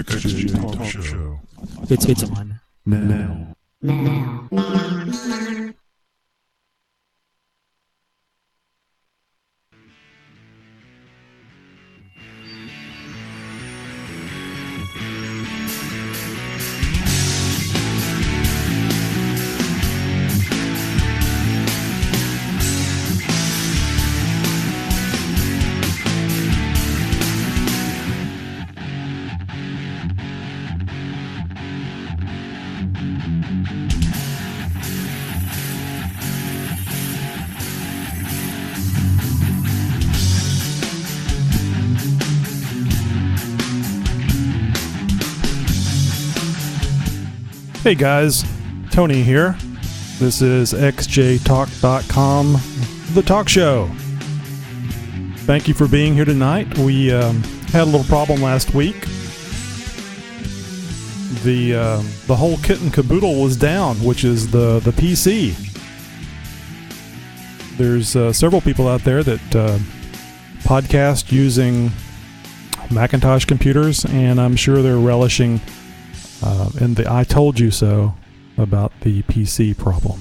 XJ Talk Show. It's on. Now. Hey guys, Tony here. This is xjtalk.com, the talk show. Thank you for being here tonight. We had a little problem last week. The whole kit and caboodle was down, which is the PC. There's several people out there that podcast using Macintosh computers, and I'm sure they're relishing in the I told you so about the PC problem.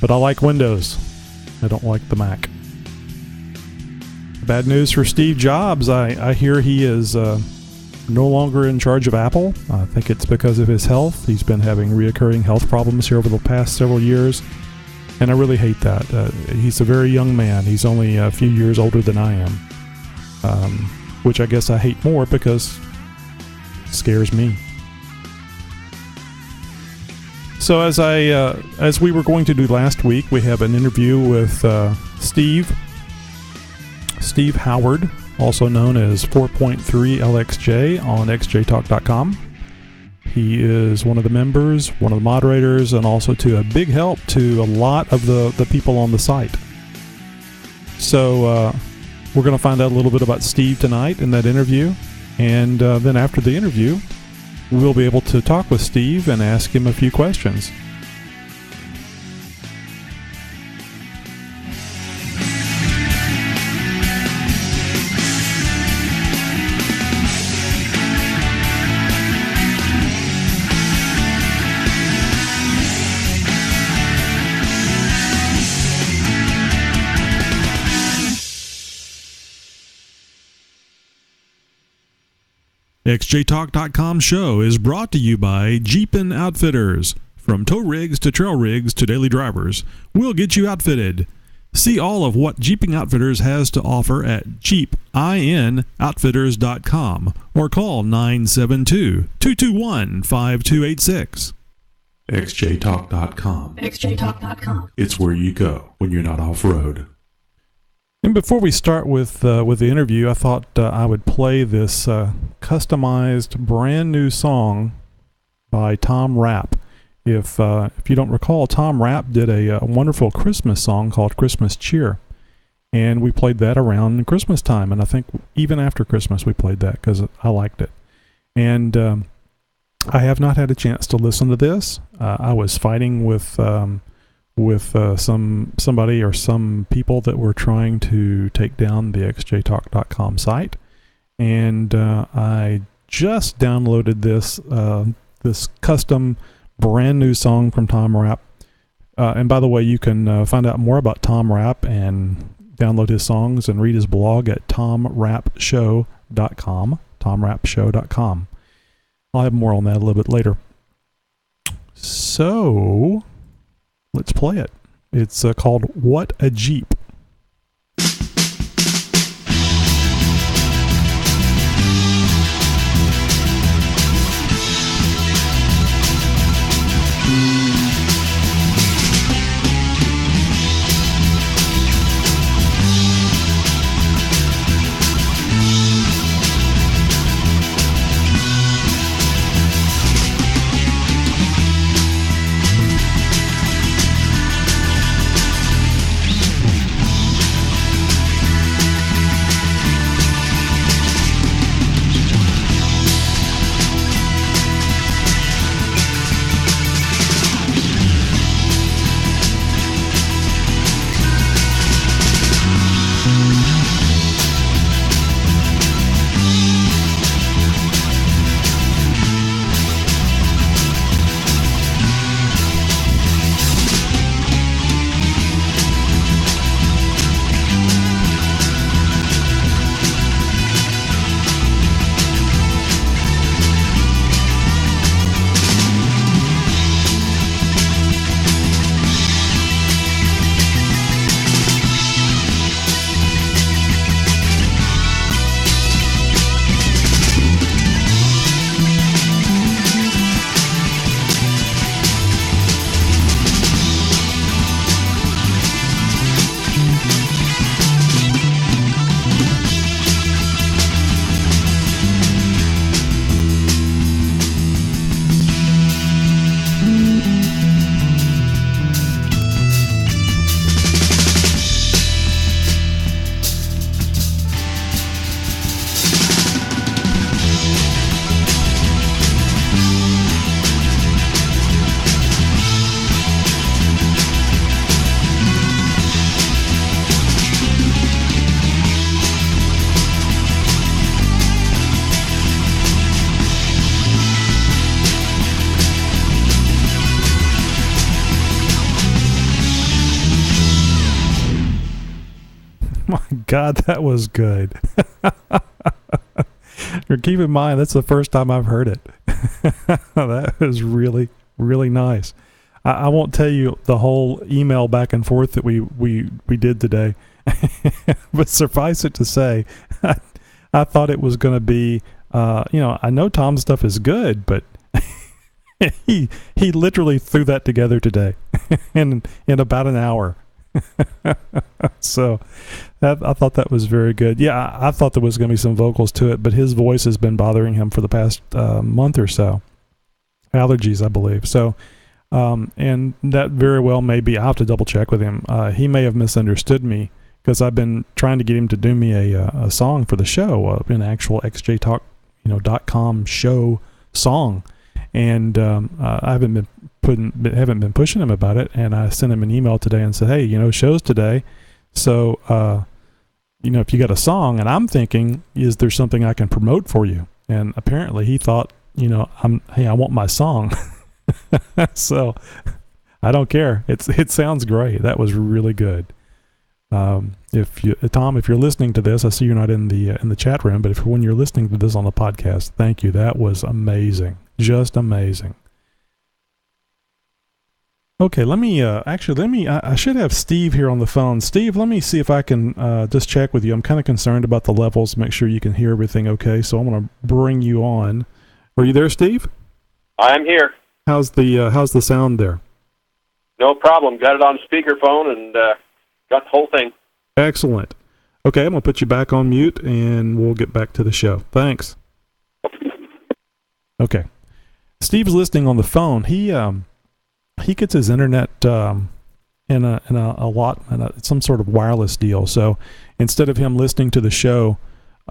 But I like Windows. I don't like the Mac. Bad news for Steve Jobs. I hear he is no longer in charge of Apple. I think it's because of his health. He's been having reoccurring health problems here over the past several years, and I really hate that. He's a very young man. He's only a few years older than I am, which I guess I hate more because it scares me. So as we were going to do last week, we have an interview with Steve Howard, also known as 4.3LXJ on xjtalk.com. He is one of the members, one of the moderators, and also a big help to a lot of the people on the site. So we're going to find out a little bit about Steve tonight in that interview, and then after the interview, we'll be able to talk with Steve and ask him a few questions. xjtalk.com show is brought to you by Jeepin' Outfitters. From tow rigs to trail rigs to daily drivers, we'll get you outfitted. See all of what Jeepin' Outfitters has to offer at jeepinoutfitters.com or call 972-221-5286. xjtalk.com. xjtalk.com. It's where you go when you're not off-road. And before we start with the interview, I thought I would play this customized brand new song by Tom Rapp. If you don't recall, Tom Rapp did a wonderful Christmas song called Christmas Cheer, and we played that around Christmas time, and I think even after Christmas we played that because I liked it. And I have not had a chance to listen to this. I was fighting with somebody or some people that were trying to take down the xjtalk.com site, and I just downloaded this custom brand new song from Tom Rapp. And by the way, you can find out more about Tom Rapp and download his songs and read his blog at tomrappshow.com. I'll have more on that a little bit later. So let's play it. It's called What a Jeep. God, that was good. Keep in mind, that's the first time I've heard it. That was really, really nice. I won't tell you the whole email back and forth that we did today, but suffice it to say, I thought it was going to be, I know Tom's stuff is good, but he literally threw that together today in about an hour. So I thought that was very good. Yeah, I thought there was going to be some vocals to it, but his voice has been bothering him for the past month or so. Allergies, I believe. So, and that very well may be, I'll have to double check with him. He may have misunderstood me because I've been trying to get him to do me a song for the show, an actual xjtalk.com show song. And I haven't been pushing him about it. And I sent him an email today and said, hey, show's today. So, if you got a song, and I'm thinking, is there something I can promote for you? And apparently he thought, I want my song. So I don't care. It sounds great. That was really good. Tom, if you're listening to this, I see you're not in the chat room, but when you're listening to this on the podcast, thank you. That was amazing. Just amazing. Okay, I should have Steve here on the phone. Steve, let me see if I can just check with you. I'm kind of concerned about the levels, make sure you can hear everything okay. So I'm going to bring you on. Are you there, Steve? I'm here. How's the sound there? No problem. Got it on speakerphone and got the whole thing. Excellent. Okay, I'm going to put you back on mute, and we'll get back to the show. Thanks. Okay. Steve's listening on the phone. He gets his internet in some sort of wireless deal. So instead of him listening to the show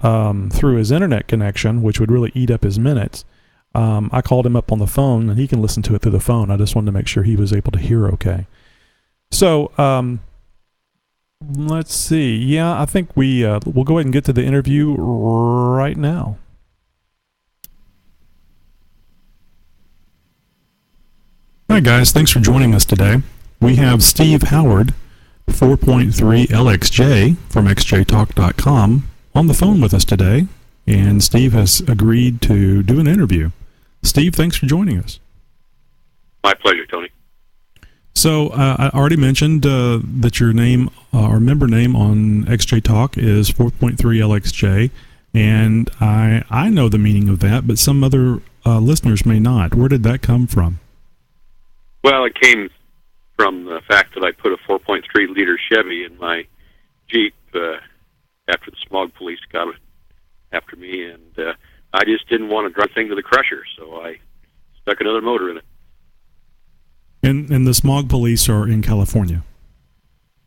through his internet connection, which would really eat up his minutes, I called him up on the phone, and he can listen to it through the phone. I just wanted to make sure he was able to hear okay. So let's see. Yeah, I think we'll go ahead and get to the interview right now. Hi guys, thanks for joining us today. We have Steve Howard, 4.3 LXJ from xjtalk.com, on the phone with us today, and Steve has agreed to do an interview. Steve, thanks for joining us. My pleasure, Tony. So I already mentioned that your name, or member name on XJ Talk is 4.3 LXJ, and I know the meaning of that, but some other listeners may not. Where did that come from? Well, it came from the fact that I put a 4.3-liter Chevy in my Jeep after the smog police got after me, and I just didn't want to drive the thing to the crusher, so I stuck another motor in it. And the smog police are in California?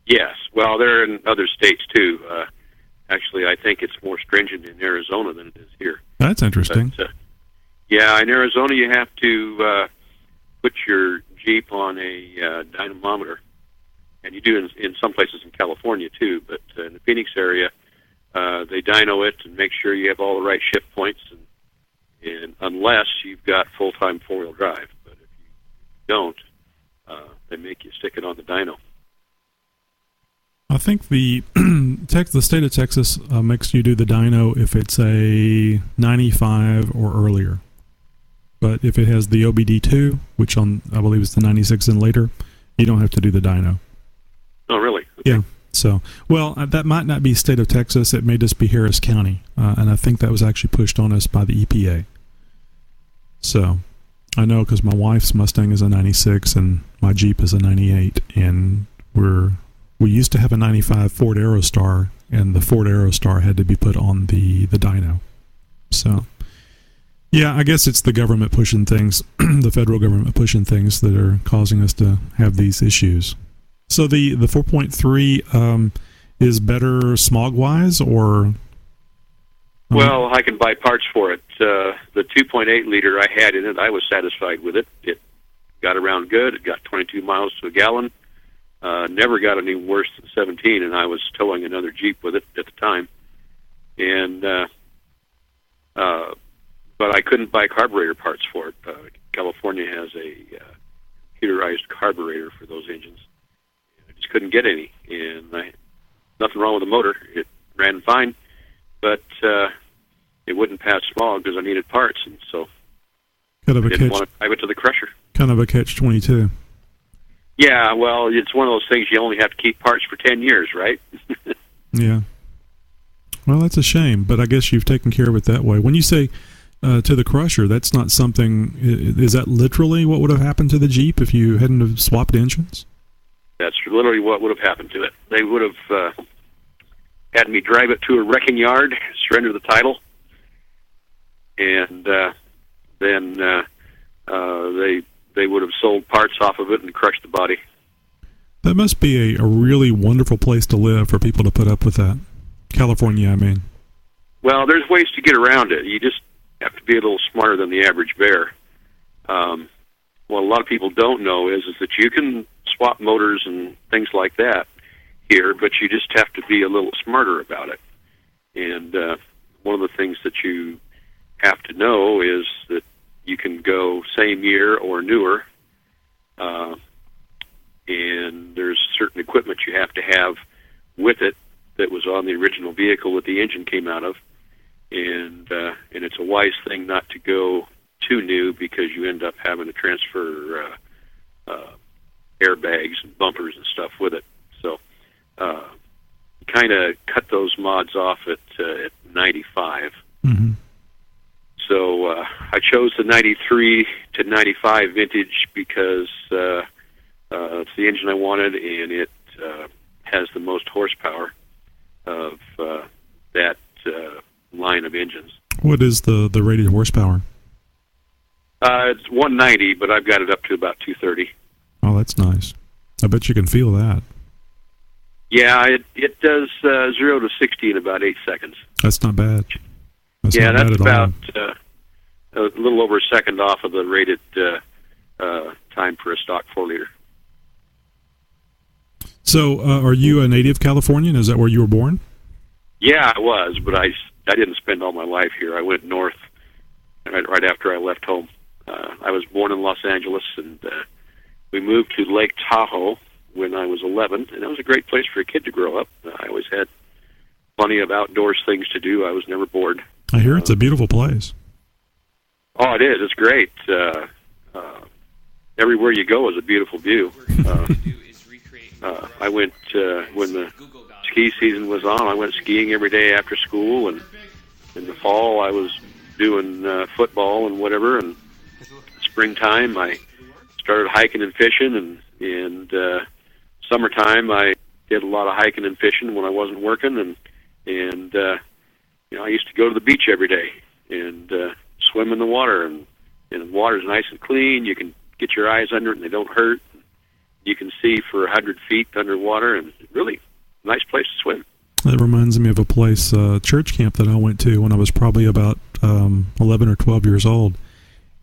Yes. Well, they're in other states, too. Actually, I think it's more stringent in Arizona than it is here. That's interesting. But, yeah, in Arizona you have to put your Jeep on a dynamometer, and you do in some places in California too, but in the Phoenix area they dyno it and make sure you have all the right shift points, and unless you've got full-time four-wheel drive, but if you don't, they make you stick it on the dyno. I think the state of Texas makes you do the dyno if it's a 95 or earlier. But if it has the OBD2, which I believe is the 96 and later, you don't have to do the dyno. Oh, really? Okay. Yeah. So, well, that might not be state of Texas. It may just be Harris County. And I think that was actually pushed on us by the EPA. So, I know because my wife's Mustang is a 96 and my Jeep is a 98. And we used to have a 95 Ford Aerostar, and the Ford Aerostar had to be put on the dyno. So... yeah, I guess it's the government pushing things, the federal government pushing things that are causing us to have these issues. So the 4.3 is better smog-wise, or? Well, I can buy parts for it. The 2.8 liter I had in it, I was satisfied with it. It got around good. It got 22 miles to a gallon. Never got any worse than 17, and I was towing another Jeep with it at the time. And but I couldn't buy carburetor parts for it. California has a computerized carburetor for those engines. I just couldn't get any, and nothing wrong with the motor. ran fine, but it wouldn't pass smog because I needed parts, and so Kind of I a didn't catch. want to drive it to the crusher. Kind of a catch-22. Yeah, well, it's one of those things you only have to keep parts for 10 years, right? Yeah. Well, that's a shame, but I guess you've taken care of it that way. When you say to the crusher, that's not something. Is that literally what would have happened to the Jeep if you hadn't have swapped engines? That's literally what would have happened to it. They would have had me drive it to a wrecking yard, surrender the title, and then they would have sold parts off of it and crushed the body. That must be a really wonderful place to live for people to put up with that. California, I mean. Well, there's ways to get around it. You just have to be a little smarter than the average bear. What a lot of people don't know is that you can swap motors and things like that here, but you just have to be a little smarter about it. And one of the things that you have to know is that you can go same year or newer, and there's certain equipment you have to have with it that was on the original vehicle that the engine came out of, and it's a wise thing not to go too new because you end up having to transfer airbags and bumpers and stuff with it. So you kind of cut those mods off at 95. Mm-hmm. So I chose the 93 to 95 vintage because it's the engine I wanted, and it has the most horsepower of that line of engines. What is the rated horsepower? It's 190, but I've got it up to about 230. Oh, that's nice. I bet you can feel that. Yeah, it does 0 to 60 in about 8 seconds. That's not bad. That's Yeah, not bad that's at all. about a little over a second off of the rated time for a stock 4-liter. So, are you a native Californian? Is that where you were born? Yeah, I was, but I didn't spend all my life here. I went north right after I left home. I was born in Los Angeles, and we moved to Lake Tahoe when I was 11, and that was a great place for a kid to grow up. I always had plenty of outdoors things to do. I was never bored. I hear it's a beautiful place. Oh, it is. It's great. Everywhere you go is a beautiful view. I went when the ski season was on. I went skiing every day after school, and in the fall I was doing football and whatever. And springtime I started hiking and fishing, and summertime I did a lot of hiking and fishing when I wasn't working, and I used to go to the beach every day and swim in the water, and the water's nice and clean. You can get your eyes under it and they don't hurt. You can see for 100 feet underwater, and really nice place to swim. That reminds me of a place, church camp that I went to when I was probably about 11 or 12 years old,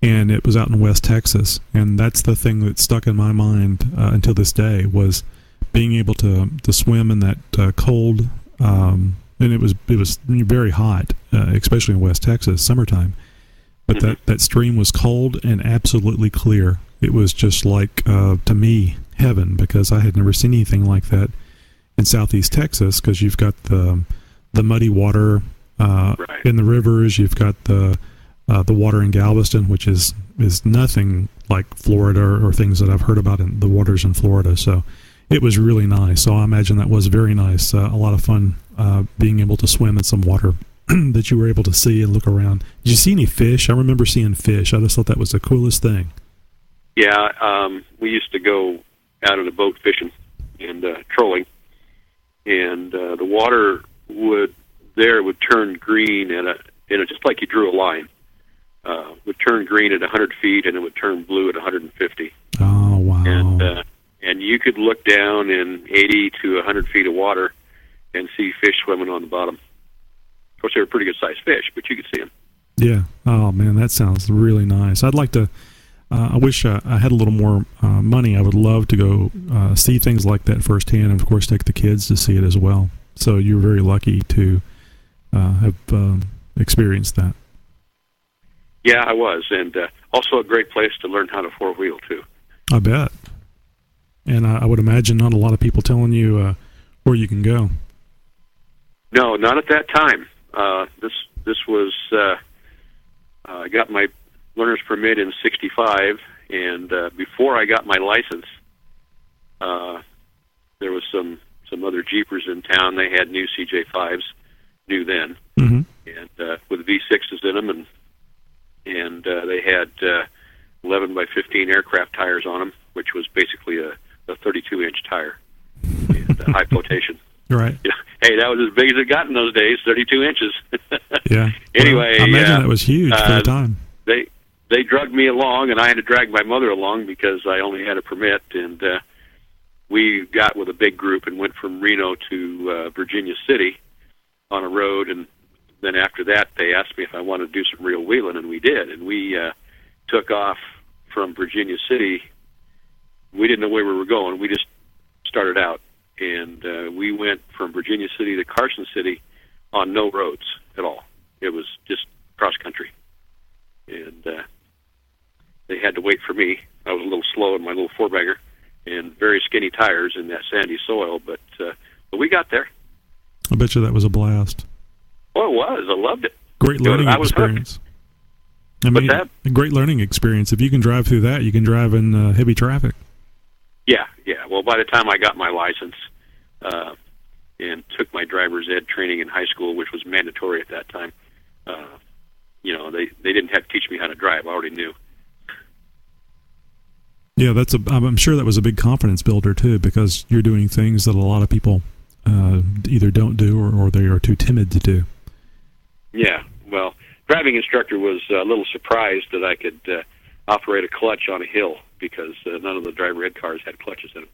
and it was out in West Texas. And that's the thing that stuck in my mind until this day, was being able to swim in that cold, and it was very hot, especially in West Texas, summertime. But that stream was cold and absolutely clear. It was just like, to me, heaven, because I had never seen anything like that in southeast Texas, because you've got the muddy water Right. in the rivers. You've got the water in Galveston, which is nothing like Florida or things that I've heard about in the waters in Florida. So it was really nice. So I imagine that was very nice. A lot of fun being able to swim in some water that you were able to see and look around. Did you see any fish? I remember seeing fish. I just thought that was the coolest thing. Yeah, we used to go out on a boat fishing and trolling, and the water would turn green just like you drew a line. Would turn green at 100 feet, and it would turn blue at 150. Oh, wow. And you could look down in 80 to 100 feet of water and see fish swimming on the bottom. Of course, they were pretty good-sized fish, but you could see them. Yeah. Oh, man, that sounds really nice. I'd like to... I wish I had a little more money. I would love to go see things like that firsthand, and, of course, take the kids to see it as well. So you're very lucky to have experienced that. Yeah, I was, and also a great place to learn how to four-wheel, too. I bet. And I would imagine not a lot of people telling you where you can go. No, not at that time. This was I got my learner's permit in '65, and before I got my license, there was some other Jeepers in town. They had new CJ5s, new then, Mm-hmm. and with V6s in them, and they had 11 by 15 aircraft tires on them, which was basically a 32-inch tire, and high flotation. Right. Yeah. Hey, that was as big as it got in those days, 32 inches. Yeah. Anyway, well, I imagine that was huge for the time. They drugged me along, and I had to drag my mother along because I only had a permit, and we got with a big group and went from Reno to Virginia City on a road, and then after that they asked me if I wanted to do some real wheeling, and we did, and we took off from Virginia City. We didn't know where we were going. We just started out, and we went from Virginia City to Carson City on no roads at all. It was just cross country, and they had to wait for me. I was a little slow in my little four-bagger and very skinny tires in that sandy soil, but we got there. I bet you that was a blast. Oh, it was. I loved it. Great learning I was experience. hooked. I mean, What's that? a great learning experience. If you can drive through that, you can drive in heavy traffic. Yeah. Well, by the time I got my license and took my driver's ed training in high school, which was mandatory at that time, they didn't have to teach me how to drive. I already knew. Yeah, I'm sure that was a big confidence builder too, because you're doing things that a lot of people either don't do or they are too timid to do. Yeah. Well, driving instructor was a little surprised that I could operate a clutch on a hill because none of the driver ed cars had clutches in them.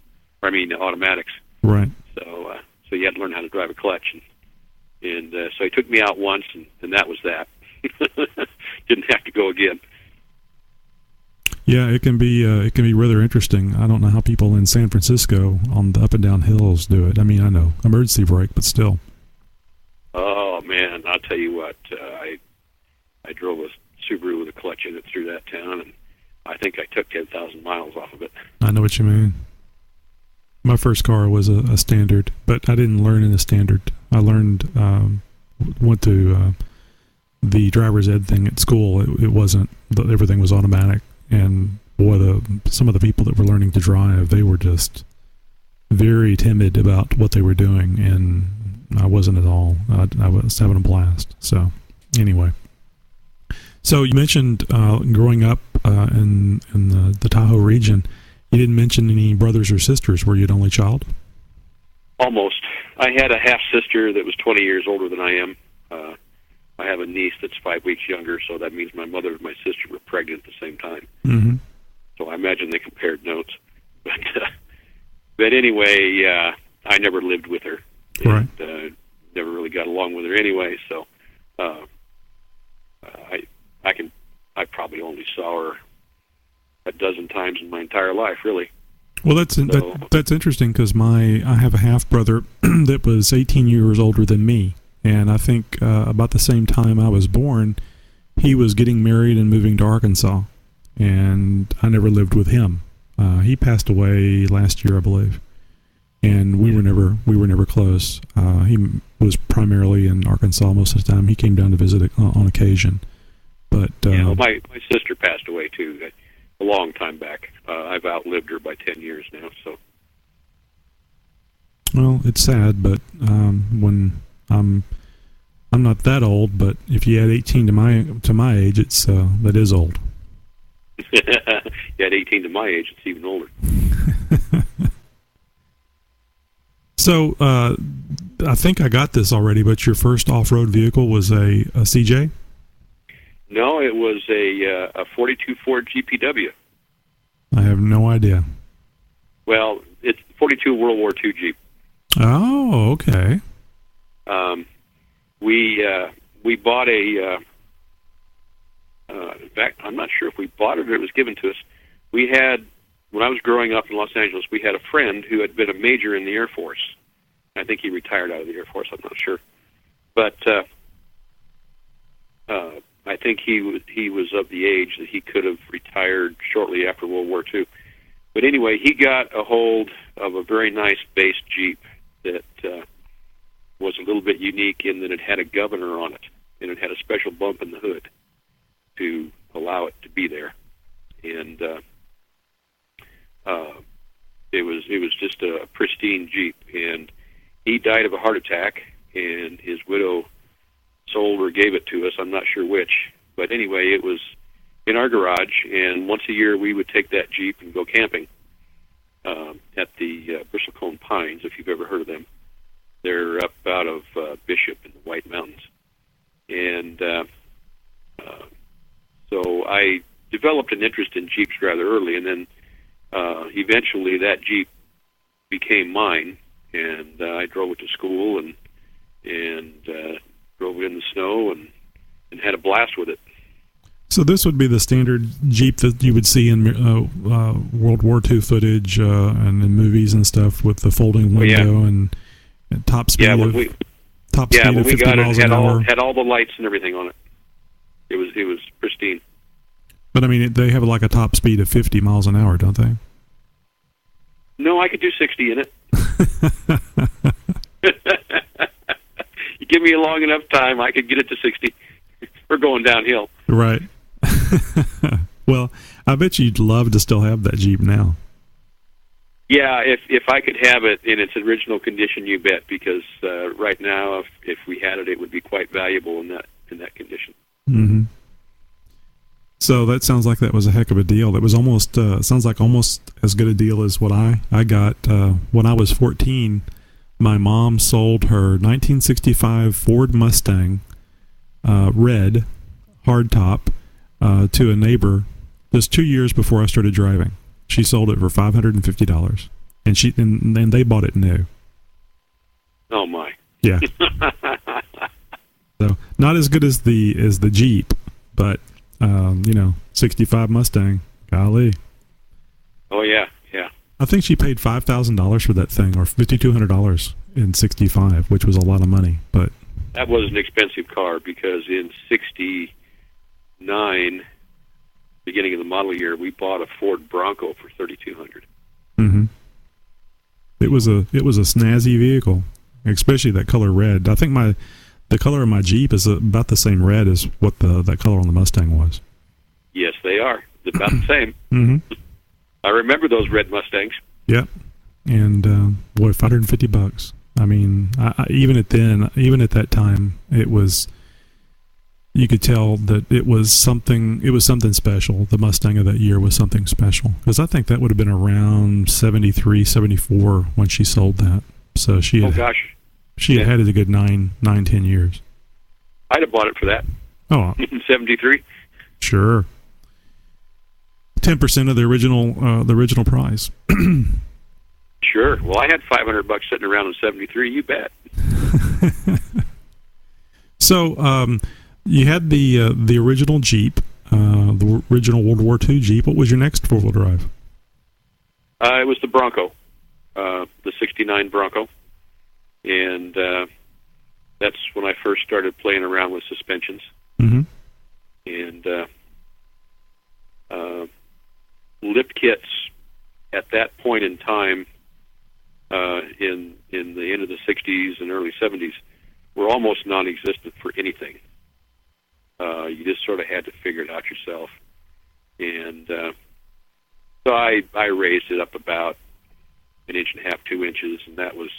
Automatics. Right. So you had to learn how to drive a clutch, and so he took me out once, and that was that. Didn't have to go again. Yeah, it can be rather interesting. I don't know how people in San Francisco on the up and down hills do it. I mean, I know emergency brake, but still. Oh man, I'll tell you what. I drove a Subaru with a clutch in it through that town, and I think I took 10,000 miles off of it. I know what you mean. My first car was a standard, but I didn't learn in a standard. I learned went to the driver's ed thing at school. It wasn't. Everything was automatic. And boy, some of the people that were learning to drive, they were just very timid about what they were doing, and I wasn't at all. I was having a blast. So, anyway. So you mentioned growing up in the Tahoe region. You didn't mention any brothers or sisters. Were you an only child? Almost. I had a half-sister that was 20 years older than I am. I have a niece that's 5 weeks younger, so that means my mother and my sister were pregnant at the same time. Mm-hmm. So I imagine they compared notes. But anyway, I never lived with her. Right. And never really got along with her anyway, so I probably only saw her a dozen times in my entire life, really. Well, that's interesting because I have a half brother that was 18 years older than me. And I think about the same time I was born, he was getting married and moving to Arkansas, and I never lived with him. He passed away last year, I believe, and we were never close. He was primarily in Arkansas most of the time. He came down to visit on occasion, but my sister passed away too a long time back. I've outlived her by 10 years now. So, well, it's sad, but when I'm not that old, but if you add 18 to my age, it's that is old. You add 18 to my age, it's even older. So I think I got this already, but your first off-road vehicle was a CJ? No, it was a 42 Ford GPW. I have no idea. Well, it's 42 World War II Jeep. Oh, okay. We bought a. In fact, I'm not sure if we bought it or it was given to us. We had, when I was growing up in Los Angeles, we had a friend who had been a major in the Air Force. I think he retired out of the Air Force. I'm not sure, but I think he was of the age that he could have retired shortly after World War II. But anyway, he got a hold of a very nice base Jeep that was a little bit unique in that it had a governor on it, and it had a special bump in the hood to allow it to be there. And it was just a pristine Jeep. And he died of a heart attack, and his widow sold or gave it to us. I'm not sure which. But anyway, it was in our garage, and once a year we would take that Jeep and go camping at the Bristlecone Pines, if you've ever heard of them. They're up out of Bishop in the White Mountains. And so I developed an interest in Jeeps rather early, and then eventually that Jeep became mine, and I drove it to school and drove it in the snow and had a blast with it. So this would be the standard Jeep that you would see in World War II footage and in movies and stuff, with the folding window and top speed of 50 miles an hour. Had all the lights and everything on it. It was pristine. But I mean, they have like a top speed of 50 miles an hour, don't they? No, I could do 60 in it. You give me a long enough time, I could get it to 60. We're going downhill. Right. Well, I bet you'd love to still have that Jeep now. Yeah, if I could have it in its original condition, you bet. Because right now, if we had it, it would be quite valuable in that condition. Mm-hmm. So that sounds like that was a heck of a deal. That was almost sounds like almost as good a deal as what I got when I was 14. My mom sold her 1965 Ford Mustang, red, hardtop, to a neighbor just 2 years before I started driving. She sold it for $550, and they bought it new. Oh my! Yeah. So not as good as the Jeep, but 65 Mustang. Golly. Oh yeah, yeah. I think she paid $5,000 for that thing, or $5,200 in '65, which was a lot of money. But that was an expensive car, because in '69, beginning of the model year, we bought a Ford Bronco for $3,200. Mm-hmm. It was a snazzy vehicle, especially that color red. I think the color of my Jeep is about the same red as what that color on the Mustang was. Yes, they are. It's about the same. Mm-hmm. I remember those red Mustangs. Yep. And boy, $550. I mean, even at that time, it was. You could tell that it was something special. The Mustang of that year was something special, because I think that would have been around 73, 74 when she sold that. So she had had it a good 9, 10 years. I'd have bought it for that. Oh, in 73. Sure. 10% of the original price. Sure. Well, I had $500 sitting around in 73. You bet. So. You had the original Jeep, the original World War II Jeep. What was your next four-wheel drive? It was the Bronco, the '69 Bronco, and that's when I first started playing around with suspensions. Mm-hmm. And lip kits at that point in time, in the end of the '60s and early '70s, were almost non-existent for anything. You just sort of had to figure it out yourself. And so I raised it up about 1.5 inches, 2 inches, and that was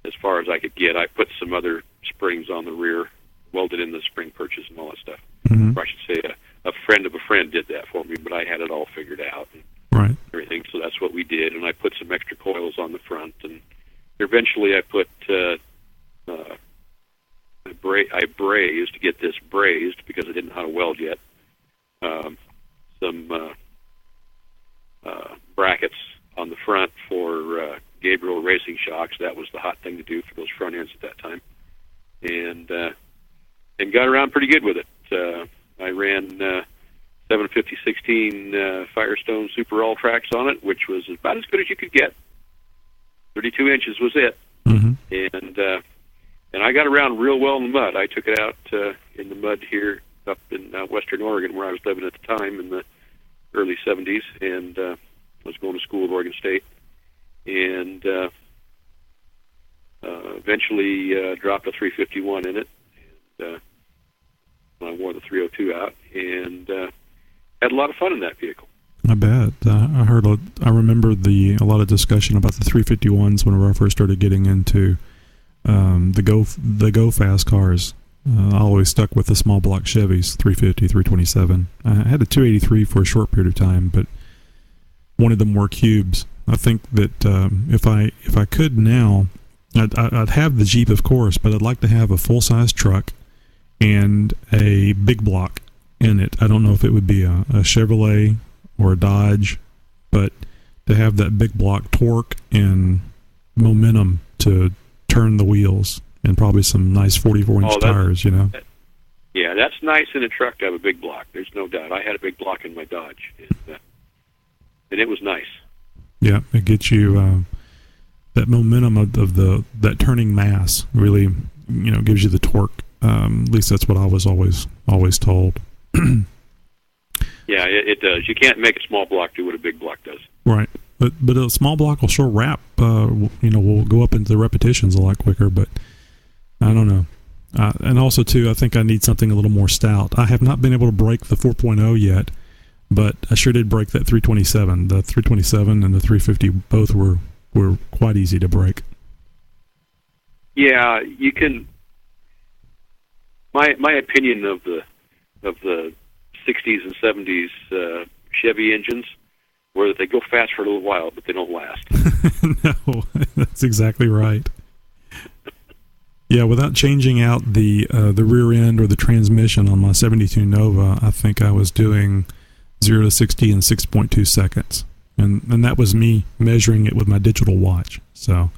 as far as I could get. I put some other springs on the rear, welded in the spring perches and all that stuff. Mm-hmm. Or I should say a friend of a friend did that for me, but I had it all figured out and everything. So that's what we did. And I put some extra coils on the front. And eventually I put... I brazed to get this brazed because I didn't know how to weld yet. Some brackets on the front for Gabriel racing shocks. That was the hot thing to do for those front ends at that time, and got around pretty good with it. I ran 750/16 Firestone Super All Tracks on it, which was about as good as you could get. 32 inches was it, mm-hmm. And I got around real well in the mud. I took it out in the mud here up in western Oregon, where I was living at the time in the early 70s, and was going to school at Oregon State. And Eventually dropped a 351 in it. And, I wore the 302 out, and had a lot of fun in that vehicle. I bet. I remember a lot of discussion about the 351s whenever I first started getting into the go fast cars. I always stuck with the small block Chevys, 350, 327. I had a 283 for a short period of time, but wanted the more cubes. I think that if I could now, I'd have the Jeep, of course, but I'd like to have a full-size truck and a big block in it. I don't know if it would be a Chevrolet or a Dodge, but to have that big block torque and momentum to turn the wheels, and probably some nice 44-inch tires, you know. Yeah, that's nice in a truck to have a big block. There's no doubt. I had a big block in my Dodge, and it was nice. Yeah, it gets you that momentum of that turning mass. Really, gives you the torque. At least that's what I was always told. Yeah, it does. You can't make a small block do what a big block does. Right, but a small block will sure wrap. Will go up into the repetitions a lot quicker. But I don't know. And also too, I think I need something a little more stout. I have not been able to break the 4.0 yet, but I sure did break that 327. The 327 and the 350 both were quite easy to break. Yeah, you can. My opinion of the 60s and 70s Chevy engines were that they go fast for a little while, but they don't last. No, that's exactly right. Yeah, without changing out the rear end or the transmission on my 72 Nova, I think I was doing 0 to 60 in 6.2 seconds. And that was me measuring it with my digital watch. So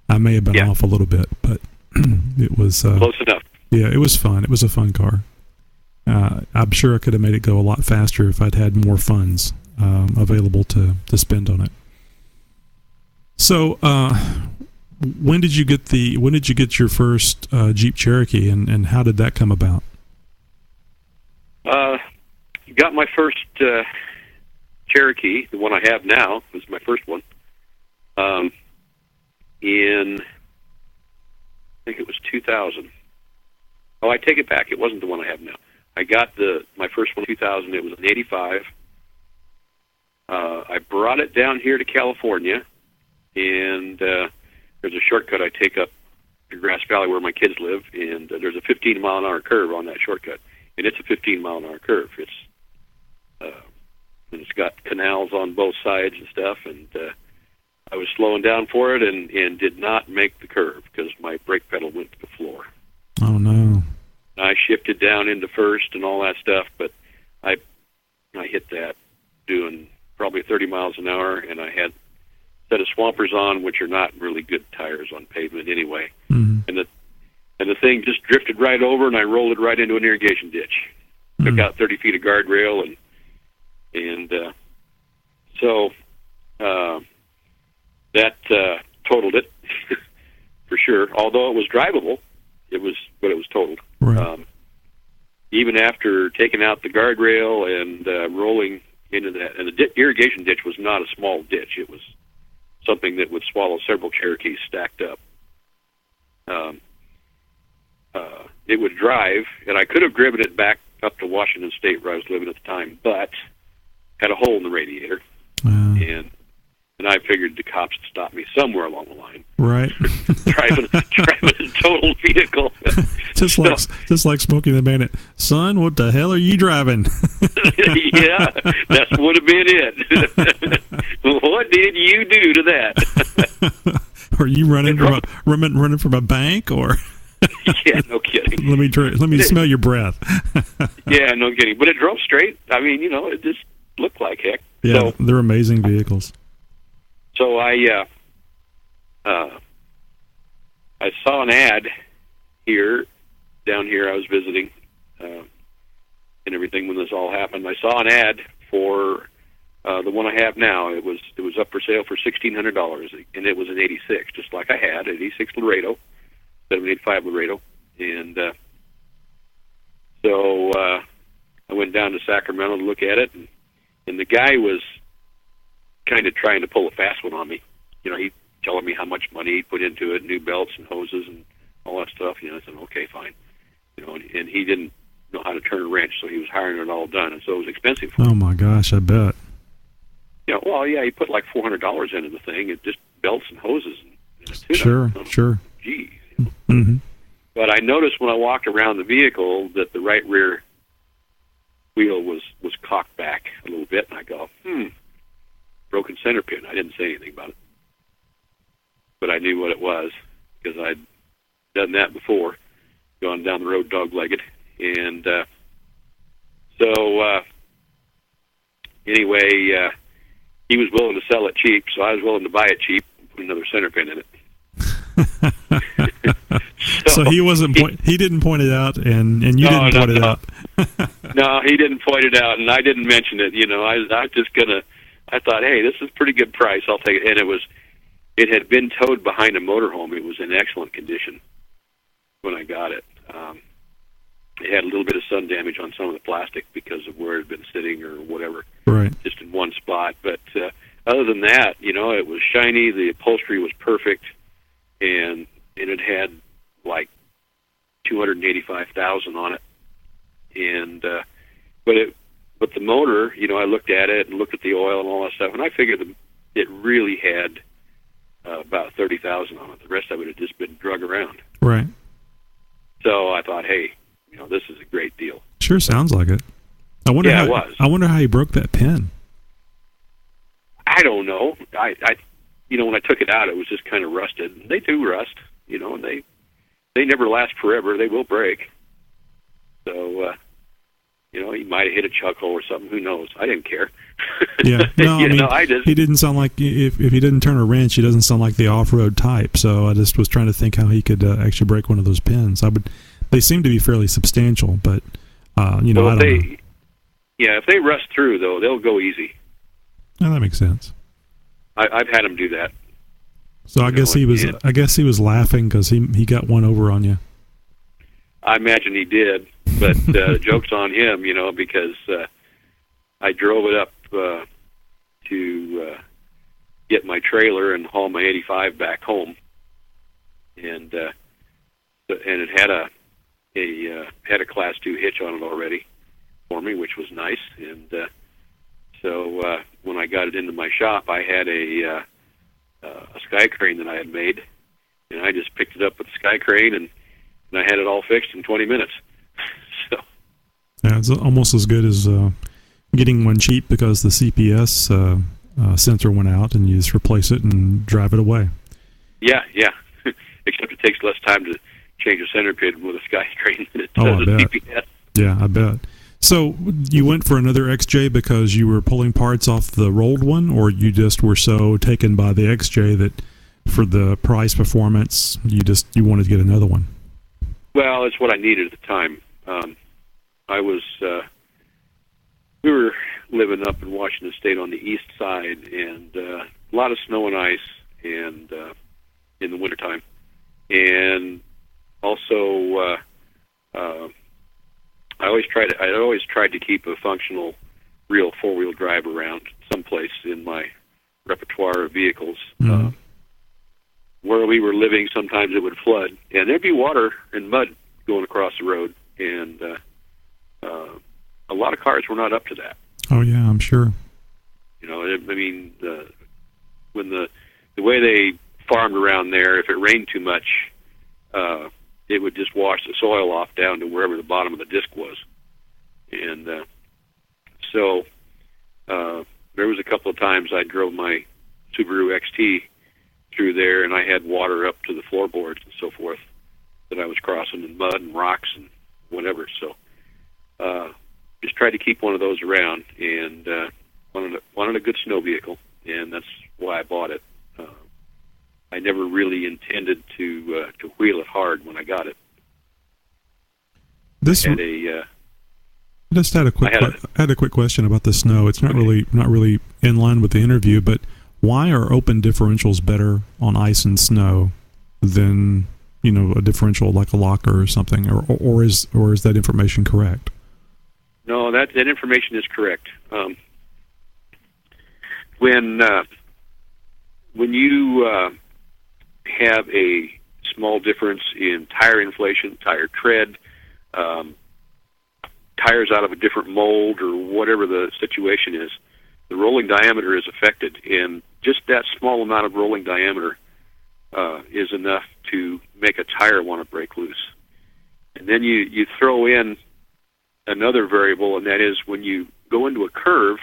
I may have been off a little bit, but it was... close enough. Yeah, it was fun. It was a fun car. I'm sure I could have made it go a lot faster if I'd had more funds available to spend on it. So... When did you get your first Jeep Cherokee, and how did that come about? Got my first Cherokee, the one I have now, was my first one. In I think it was 2000. Oh, I take it back. It wasn't the one I have now. I got my first one in 2000. It was an 85. I brought it down here to California, and there's a shortcut I take up to Grass Valley where my kids live, and there's a 15-mile-an-hour curve on that shortcut, and it's a 15-mile-an-hour curve. And it's got canals on both sides and stuff, and I was slowing down for it and did not make the curve because my brake pedal went to the floor. Oh, no. I shifted down into first and all that stuff, but I hit that doing probably 30 miles an hour, and I had set of Swampers on, which are not really good tires on pavement anyway. Mm-hmm. And the thing just drifted right over, and I rolled it right into an irrigation ditch. Took out 30 feet of guardrail, and so that totaled it for sure. Although it was drivable, it was totaled. Right. Even after taking out the guardrail and rolling into that, and the irrigation ditch was not a small ditch. It was something that would swallow several Cherokees stacked up. It would drive, and I could have driven it back up to Washington State where I was living at the time, but had a hole in the radiator, and I figured the cops would stop me somewhere along the line. Right. driving a total vehicle. just like Smokey the Bandit. Son, what the hell are you driving? Yeah, that would have been it. What did you do to that? Are you running from a bank, or? Yeah, no kidding. Let me smell your breath. Yeah, no kidding. But it drove straight. I mean, it just looked like heck. Yeah, so, they're amazing vehicles. So I saw an ad down here. I was visiting and everything when this all happened. I saw an ad for the one I have now. It was up for sale for $1,600, and it was an '86, just like I had, an '86 Laredo, 785 Laredo, and so I went down to Sacramento to look at it, and the guy was kind of trying to pull a fast one on me. telling me how much money he put into it, new belts and hoses and all that stuff. I said, okay, fine. And he didn't know how to turn a wrench, so he was hiring it all done, and so it was expensive for him. Oh my gosh, I bet. He put like $400 into the thing. It just belts and hoses and a tune-up. Sure. Geez. Mm-hmm. But I noticed when I walked around the vehicle that the right rear wheel was cocked back a little bit, and I go, broken center pin. I didn't say anything about it, but I knew what it was because I'd done that before, gone down the road dog-legged, and anyway, he was willing to sell it cheap, so I was willing to buy it cheap and put another center pin in it. So he wasn't. He didn't point it out, and you didn't point it out. No, he didn't point it out, and I didn't mention it. I was just gonna. I thought, hey, this is a pretty good price. I'll take it. And it had been towed behind a motorhome. It was in excellent condition when I got it. It had a little bit of sun damage on some of the plastic because of where it had been sitting or whatever. Right. Just in one spot, but other than that, it was shiny. The upholstery was perfect, and it had like 285,000 on it. And but the motor, I looked at it and looked at the oil and all that stuff, and I figured it really had about 30,000 on it. The rest of it had just been drug around. Right. So I thought, hey, this is a great deal. Sure sounds like it. I wonder it was. I wonder how he broke that pin. I don't know. I when I took it out, it was just kind of rusted. They do rust, and they never last forever. They will break. So, he might have hit a chuck hole or something. Who knows? I didn't care. Yeah. No, he didn't sound like, if he didn't turn a wrench, he doesn't sound like the off-road type. So I just was trying to think how he could actually break one of those pins. They seem to be fairly substantial, but, I don't know. Yeah, if they rust through, though, they'll go easy. No, that makes sense. I've had them do that. So I guess he was laughing because he got one over on you. I imagine he did, but joke's on him, because I drove it up to get my trailer and haul my 85 back home, and it had a Class 2 hitch on it already for me, which was nice. And so when I got it into my shop, I had a sky crane that I had made, and I just picked it up with the sky crane, and I had it all fixed in 20 minutes. So yeah, it's almost as good as getting one cheap because the CPS sensor went out, and you just replace it and drive it away. Yeah. Except it takes less time to change a center pin with a sky crane than it I does a bet. CPS. Yeah, I bet. So you went for another XJ because you were pulling parts off the rolled one, or you just were so taken by the XJ that for the price performance, you wanted to get another one? Well, it's what I needed at the time. We were living up in Washington State on the east side, and a lot of snow and ice, and in the wintertime. And also, I always tried to keep a functional, real four-wheel drive around someplace in my repertoire of vehicles. Mm-hmm. Where we were living, sometimes it would flood, and there'd be water and mud going across the road, and a lot of cars were not up to that. Oh yeah, I'm sure. When the way they farmed around there, if it rained too much, it would just wash the soil off down to wherever the bottom of the disc was. And so there was a couple of times I drove my Subaru XT through there, and I had water up to the floorboards and so forth that I was crossing in mud and rocks and whatever. So just tried to keep one of those around, and wanted a good snow vehicle, and that's why I bought it. I never really intended to wheel it hard when I got it. I just had a quick question about the snow. It's not really in line with the interview, but why are open differentials better on ice and snow than a differential like a locker or something, or is that information correct? No, that information is correct. When you have a small difference in tire inflation, tire tread, tires out of a different mold, or whatever the situation is, the rolling diameter is affected, and just that small amount of rolling diameter is enough to make a tire want to break loose. And then you throw in another variable, and that is when you go into a curve,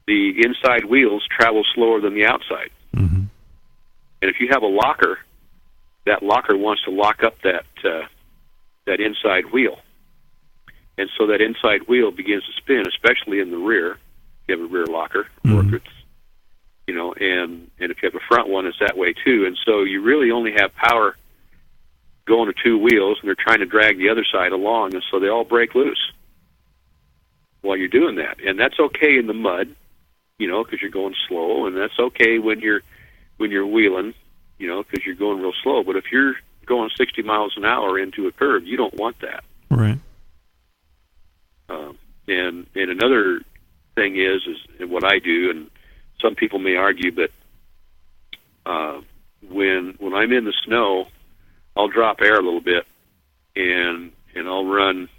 the inside wheels travel slower than the outside. Mm-hmm. And if you have a locker, that locker wants to lock up that inside wheel. And so that inside wheel begins to spin, especially in the rear. If you have a rear locker, or if it's, and if you have a front one, it's that way too. And so you really only have power going to two wheels, and they're trying to drag the other side along, and so they all break loose while you're doing that. And that's okay in the mud, because you're going slow, and that's okay when you're wheeling, because you're going real slow. But if you're going 60 miles an hour into a curve, you don't want that. Right. And another thing is what I do, and some people may argue, but when I'm in the snow, I'll drop air a little bit, and I'll run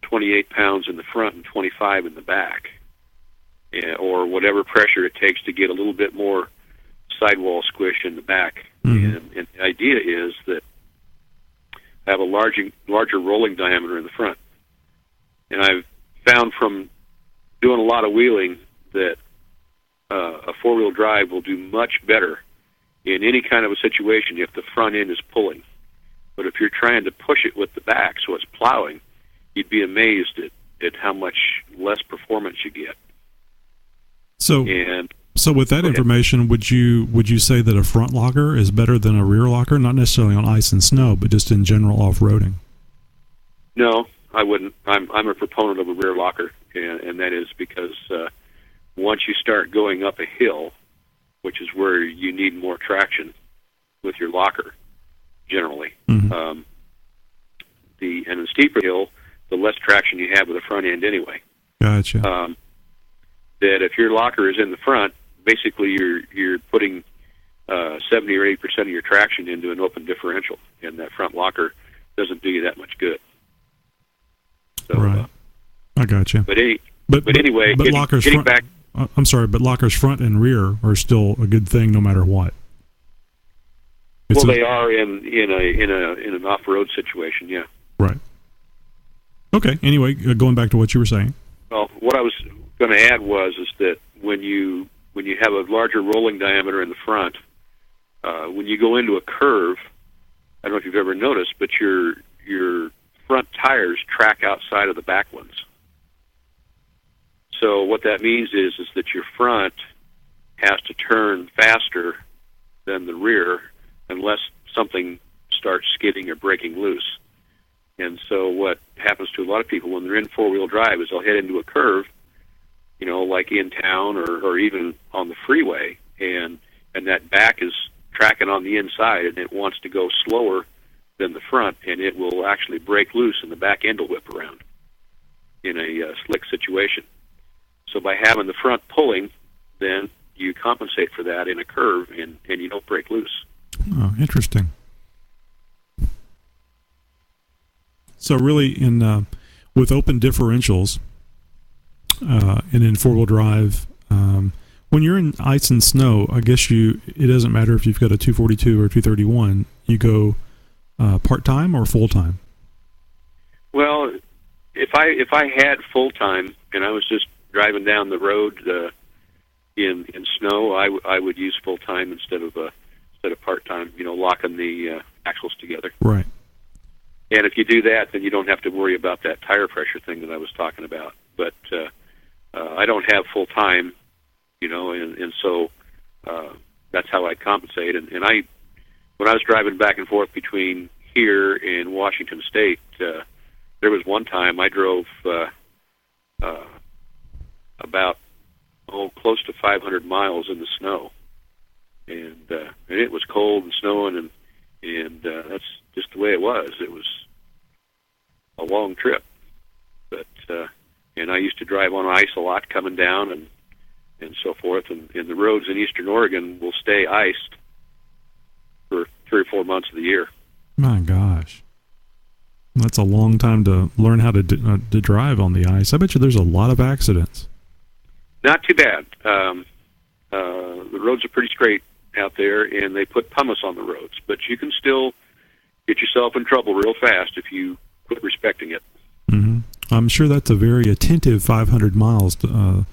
28 pounds in the front and 25 in the back, or whatever pressure it takes to get a little bit more sidewall squish in the back. Mm-hmm. And the idea is that I have a larger rolling diameter in the front. And I've found from doing a lot of wheeling that a four-wheel drive will do much better in any kind of a situation if the front end is pulling. But if you're trying to push it with the back so it's plowing, you'd be amazed at how much less performance you get. So with that information, would you say that a front locker is better than a rear locker? Not necessarily on ice and snow, but just in general off-roading. No, I wouldn't. I'm a proponent of a rear locker, and that is because once you start going up a hill, which is where you need more traction with your locker, generally, Mm-hmm. And the steeper hill, the less traction you have with the front end anyway. Gotcha. That if your locker is in the front, basically you're putting 70 or 80% of your traction into an open differential, and that front locker doesn't do you that much good. So, right. I gotcha. But anyway, getting back. I'm sorry, but lockers front and rear are still a good thing no matter what. They are in an off-road situation, yeah. Right. Okay. Anyway, going back to what you were saying. Well, what I was going to add is that when you have a larger rolling diameter in the front, when you go into a curve, I don't know if you've ever noticed, but your front tires track outside of the back ones. So what that means is that your front has to turn faster than the rear unless something starts skidding or breaking loose. And so what happens to a lot of people when they're in four-wheel drive is they'll head into a curve, like in town or even on the freeway, and that back is tracking on the inside, and it wants to go slower than the front, and it will actually break loose, and the back end will whip around in a slick situation. So by having the front pulling, then you compensate for that in a curve, and you don't break loose. Oh, interesting. So really, with open differentials and in four-wheel drive, when you're in ice and snow, I guess it doesn't matter if you've got a 242 or 231. You go part-time or full-time? Well, if I had full-time and I was just driving down the road in snow, I would use full-time instead of part-time. Locking the axles together. Right. And if you do that, then you don't have to worry about that tire pressure thing that I was talking about. But I don't have full-time, and so that's how I compensate. And when I was driving back and forth between here and Washington State, there was one time I drove about close to 500 miles in the snow, and it was cold and snowing, and that's just the way it was. It was a long trip, but and I used to drive on ice a lot coming down, and and so forth. And the roads in eastern Oregon will stay iced for 3 or 4 months of the year. My gosh. That's a long time to learn how to drive on the ice. I bet you there's a lot of accidents. Not too bad. The roads are pretty straight out there, and they put pumice on the roads. But you can still get yourself in trouble real fast if you quit respecting it. Mm-hmm. I'm sure that's a very attentive 500 miles. A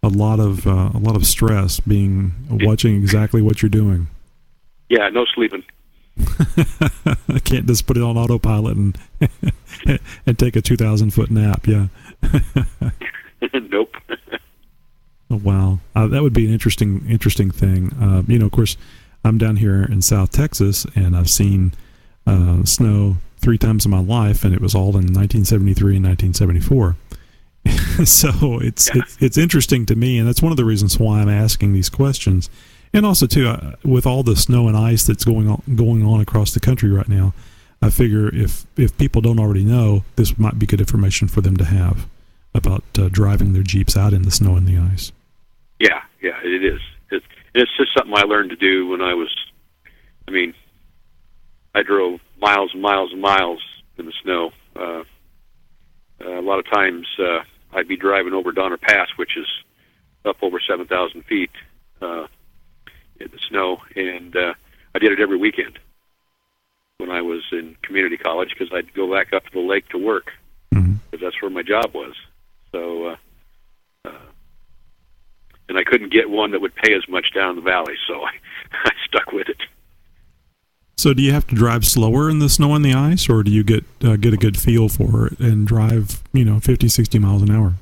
lot of stress, watching exactly what you're doing. Yeah, no sleeping. I can't just put it on autopilot and and take a 2,000-foot nap. Yeah. Nope. Oh, wow, that would be an interesting thing. Of course, I'm down here in South Texas, and I've seen snow 3 times in my life, and it was all in 1973 and 1974. So it's interesting to me, and that's one of the reasons why I'm asking these questions. And also, too, with all the snow and ice that's going on across the country right now, I figure if people don't already know, this might be good information for them to have about driving their Jeeps out in the snow and the ice. Yeah, it is. It's just something I learned to do when I drove miles and miles and miles in the snow. A lot of times I'd be driving over Donner Pass, which is up over 7,000 feet in the snow, and I did it every weekend when I was in community college, because I'd go back up to the lake to work, because that's where my job was. So, and I couldn't get one that would pay as much down in the valley, so I stuck with it. So do you have to drive slower in the snow and the ice, or do you get a good feel for it and drive 50, 60 miles an hour?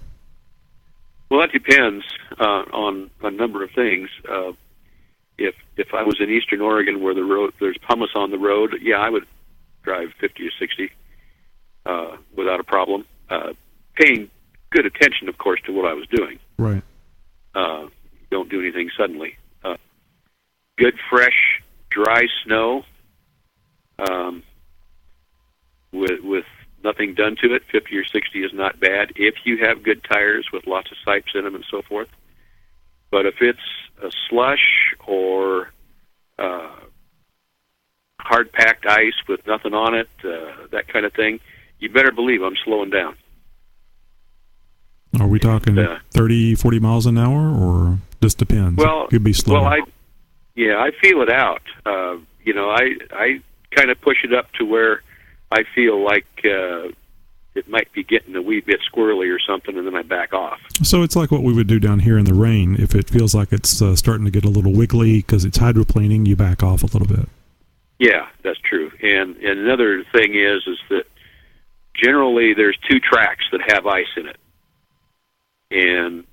Well, that depends on a number of things. If I was in eastern Oregon where there's pumice on the road, yeah, I would drive 50 or 60 without a problem. Paying good attention, of course, to what I was doing. Right. Don't do anything suddenly. Good, fresh, dry snow with nothing done to it, 50 or 60 is not bad if you have good tires with lots of sipes in them and so forth. But if it's a slush or hard-packed ice with nothing on it, that kind of thing, you better believe I'm slowing down. Are we talking 30, 40 miles an hour, or just depends? Well, it could be slower. Well, I feel it out. I kind of push it up to where I feel like it might be getting a wee bit squirrely or something, and then I back off. So it's like what we would do down here in the rain. If it feels like it's starting to get a little wiggly because it's hydroplaning, you back off a little bit. Yeah, that's true. And another thing is that generally there's 2 tracks that have ice in it, and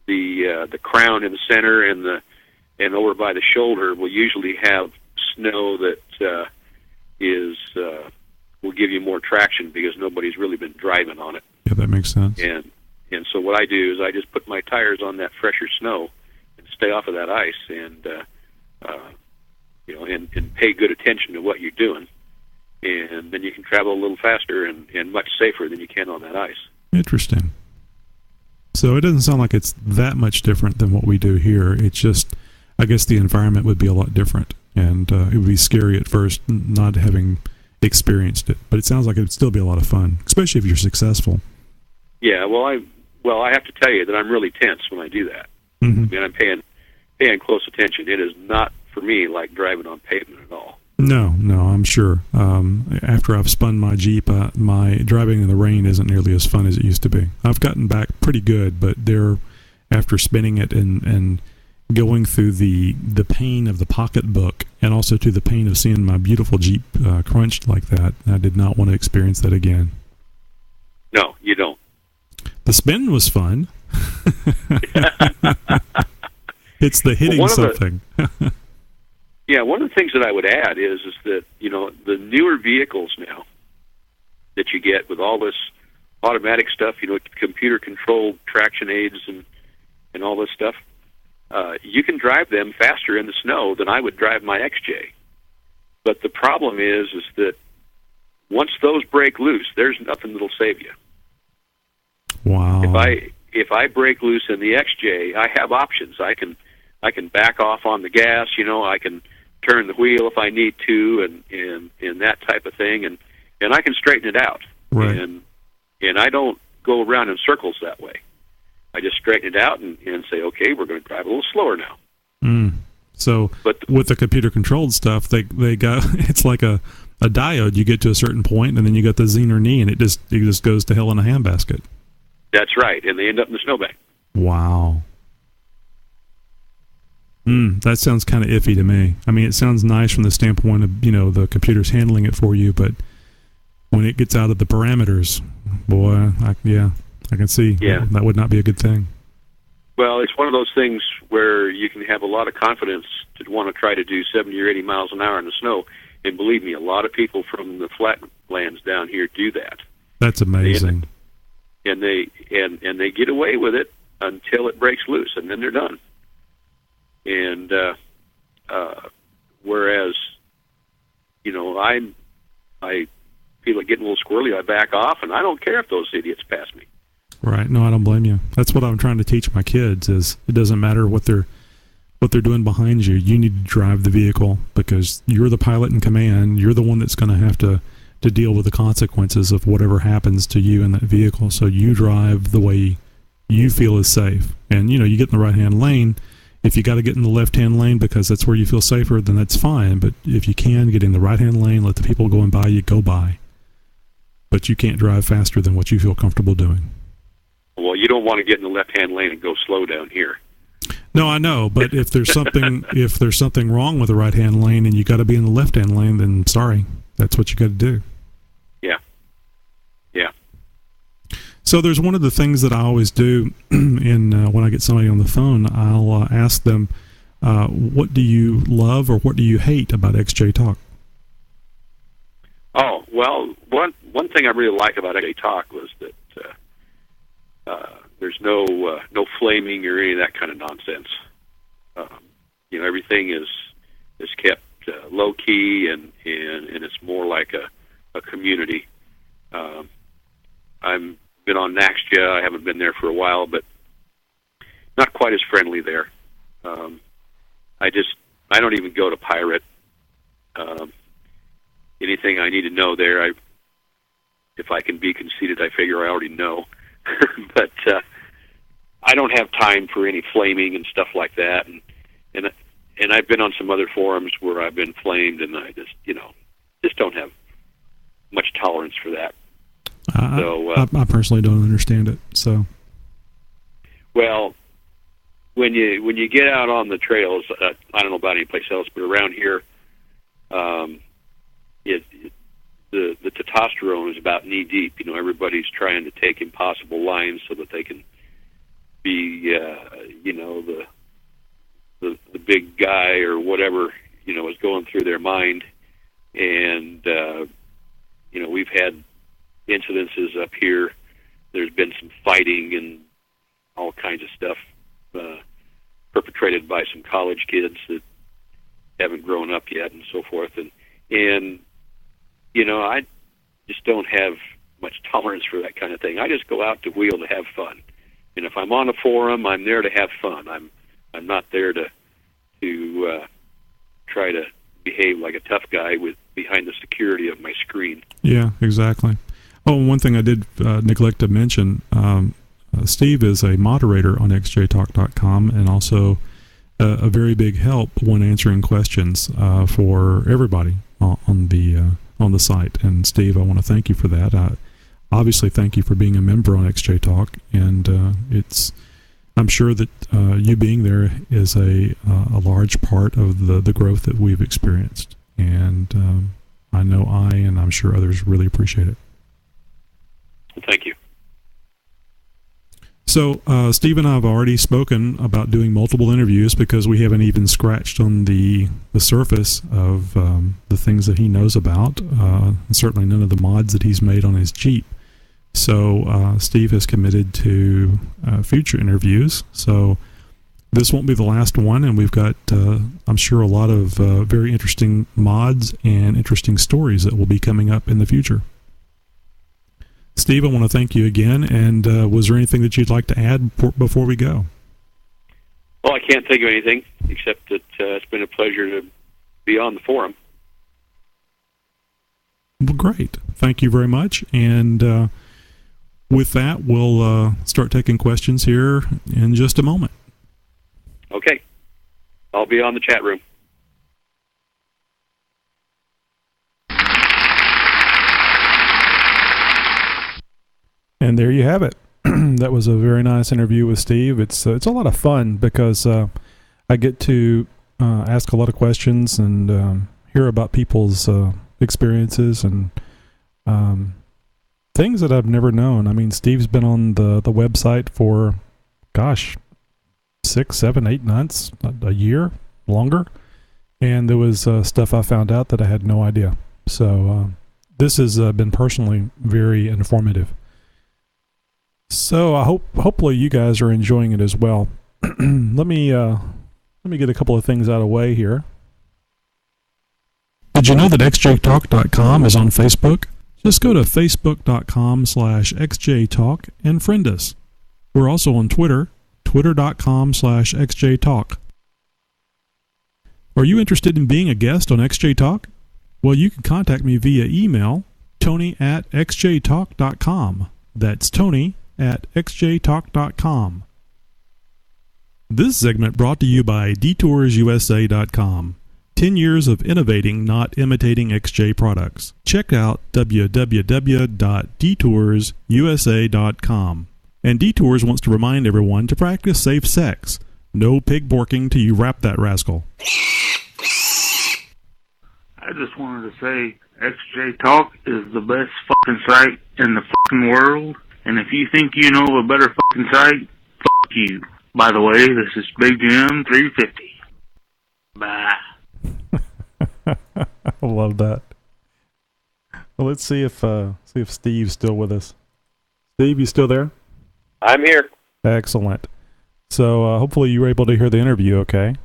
the crown in the center and over by the shoulder will usually have snow that will give you more traction because nobody's really been driving on it. Yeah, that makes sense. And so what I do is I just put my tires on that fresher snow and stay off of that ice, and and pay good attention to what you're doing, and then you can travel a little faster and much safer than you can on that ice. Interesting. So it doesn't sound like it's that much different than what we do here. It's just, I guess the environment would be a lot different, and it would be scary at first not having experienced it. But it sounds like it would still be a lot of fun, especially if you're successful. Yeah, well, I have to tell you that I'm really tense when I do that. Mm-hmm. I mean, I'm paying close attention. It is not for me like driving on pavement at all. No, I'm sure. After I've spun my Jeep, my driving in the rain isn't nearly as fun as it used to be. I've gotten back pretty good, but after spinning it and going through the pain of the pocketbook, and also to the pain of seeing my beautiful Jeep crunched like that, I did not want to experience that again. No, you don't. The spin was fun. It's the hitting something. Yeah, one of the things that I would add is that, the newer vehicles now that you get with all this automatic stuff, computer-controlled traction aids and all this stuff, you can drive them faster in the snow than I would drive my XJ. But the problem is that once those break loose, there's nothing that'll save you. Wow. if I break loose in the XJ, I have options. I can back off on the gas. I can turn the wheel if I need to, and that type of thing, and I can straighten it out. Right. And I don't go around in circles that way. I just straighten it out and say, okay, we're going to drive a little slower now. So with the computer-controlled stuff, they got it's like a diode. You get to a certain point, and then you got the Zener knee, and it just goes to hell in a handbasket. That's right, and they end up in the snowbank. Wow. That sounds kind of iffy to me. I mean, it sounds nice from the standpoint of, the computer's handling it for you, but when it gets out of the parameters, boy, I can see that would not be a good thing. Well, it's one of those things where you can have a lot of confidence to want to try to do 70 or 80 miles an hour in the snow, and believe me, a lot of people from the flatlands down here do that. That's amazing. And they get away with it until it breaks loose, and then they're done. And whereas, I feel like getting a little squirrely, I back off, and I don't care if those idiots pass me. Right. No, I don't blame you. That's what I'm trying to teach my kids. Is it doesn't matter what they're doing behind you. You need to drive the vehicle because you're the pilot in command. You're the one that's going to have to deal with the consequences of whatever happens to you in that vehicle. So you drive the way you feel is safe. And you get in the right-hand lane. If you got to get in the left-hand lane because that's where you feel safer, then that's fine. But if you can get in the right-hand lane, let the people going by you go by. But you can't drive faster than what you feel comfortable doing. Well, you don't want to get in the left-hand lane and go slow down here. No, I know, but if there's something wrong with the right-hand lane and you got to be in the left-hand lane, then sorry, that's what you got to do. Yeah. So there's one of the things that I always do when I get somebody on the phone, I'll ask them, what do you love or what do you hate about XJ Talk? Oh, well, one thing I really like about XJ Talk was that there's no flaming or any of that kind of nonsense. Everything is kept low key and it's more like a community. I'm been on Naxja. I haven't been there for a while, but not quite as friendly there. I don't even go to Pirate. Anything I need to know there, if I can be conceited, I figure I already know. But I don't have time for any flaming and stuff like that. And I've been on some other forums where I've been flamed, and I just don't have much tolerance for that. I personally don't understand it. So, well, when you get out on the trails, I don't know about any place else, but around here, the testosterone is about knee deep. Everybody's trying to take impossible lines so that they can be, the big guy or whatever, is going through their mind. And, we've had incidences up here. There's been some fighting and all kinds of stuff perpetrated by some college kids that haven't grown up yet and so forth. And I just don't have much tolerance for that kind of thing. I just go out to wheel to have fun. And if I'm on a forum, I'm there to have fun. I'm not there to try to behave like a tough guy behind the security of my screen. Yeah, exactly. Oh, one thing I did neglect to mention, Steve is a moderator on xjtalk.com and also a very big help when answering questions for everybody on the site. And Steve, I want to thank you for that. Obviously, thank you for being a member on XJ Talk, and I'm sure that you being there is a large part of the growth that we've experienced. And I know and I'm sure others really appreciate it. Thank you. So Steve and I have already spoken about doing multiple interviews because we haven't even scratched on the surface of the things that he knows about, and certainly none of the mods that he's made on his Jeep. So Steve has committed to future interviews. So this won't be the last one, and we've got, I'm sure, a lot of very interesting mods and interesting stories that will be coming up in the future. Steve, I want to thank you again. And was there anything that you'd like to add before we go? Well, I can't think of anything except that it's been a pleasure to be on the forum. Well, great. Thank you very much. And with that, we'll start taking questions here in just a moment. Okay. I'll be on the chat room. And there you have it. That was a very nice interview with Steve. It's a lot of fun because I get to ask a lot of questions and hear about people's experiences and things that I've never known. I mean, Steve's been on the website for, 6, 7, 8 months, a year, longer. And there was stuff I found out that I had no idea. So this has been personally very informative. So I hopefully you guys are enjoying it as well. Let me get a couple of things out of the way here. Did you know that xjtalk.com is on Facebook? Just go to facebook.com/xjtalk and friend us. We're also on Twitter, twitter.com/xjtalk. Are you interested in being a guest on XJ Talk? Well, you can contact me via email, tony@xjtalk.com. That's tony@xjtalk.com. This segment brought to you by DetoursUSA.com. 10 years of innovating, not imitating XJ products. Check out www.detoursusa.com. And Detours wants to remind everyone to practice safe sex. No pig borking till you wrap that rascal. I just wanted to say XJ Talk is the best fucking site in the fucking world. And if you think you know of a better fucking site, fuck you. By the way, this is Big Jim 350. Bye. I love that. Well, let's see if Steve's still with us. Steve, you still there? I'm here. Excellent. So hopefully you were able to hear the interview. Okay.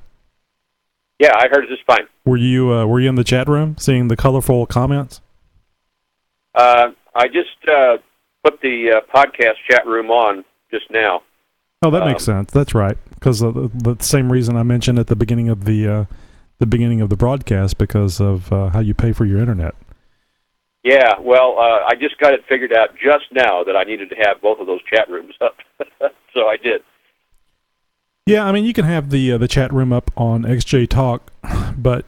Yeah, I heard it just fine. Were you in the chat room seeing the colorful comments? I just put the podcast chat room on just now. Oh, that makes sense. That's right, because the same reason I mentioned at the beginning of the broadcast, because of how you pay for your internet. Yeah, well, I just got it figured out just now that I needed to have both of those chat rooms up, so I did. Yeah, I mean, you can have the chat room up on XJ Talk, but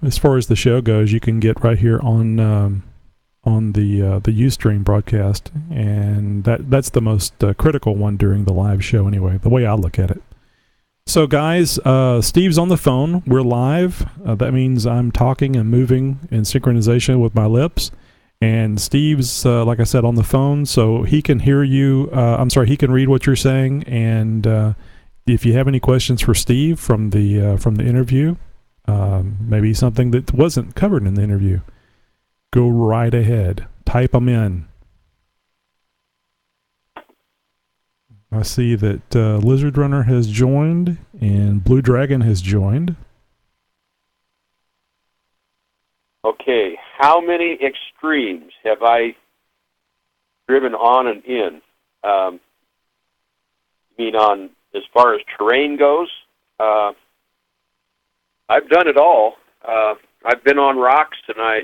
as far as the show goes, you can get right here on the Ustream broadcast, and that's the most critical one during the live show anyway, the way I look at it. So guys, Steve's on the phone. We're live. That means I'm talking and moving in synchronization with my lips. And Steve's, like I said, on the phone, so he can hear you. He can read what you're saying. And if you have any questions for Steve from the interview, maybe something that wasn't covered in the interview, go right ahead. Type them in. I see that Lizard Runner has joined and Blue Dragon has joined. Okay, how many extremes have I driven on and in? You mean on as far as terrain goes? I've done it all. I've been on rocks, and I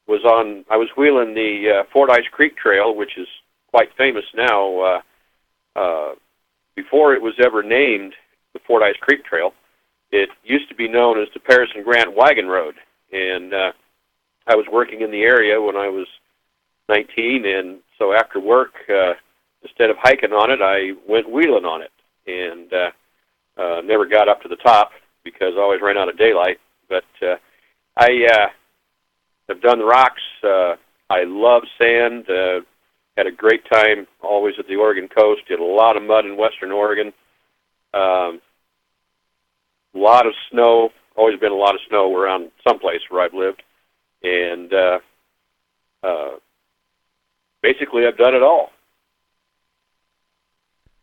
was wheeling the Fort Ice Creek Trail, which is quite famous now. Before it was ever named the Fort Ice Creek Trail, it used to be known as the Paris and Grant Wagon Road. And I was working in the area when I was 19, and so after work, instead of hiking on it, I went wheeling on it, and never got up to the top because I always ran out of daylight. But I have done the rocks. I love sand. Had a great time always at the Oregon coast. Did a lot of mud in western Oregon. A lot of snow. Always been a lot of snow around someplace where I've lived. And basically I've done it all.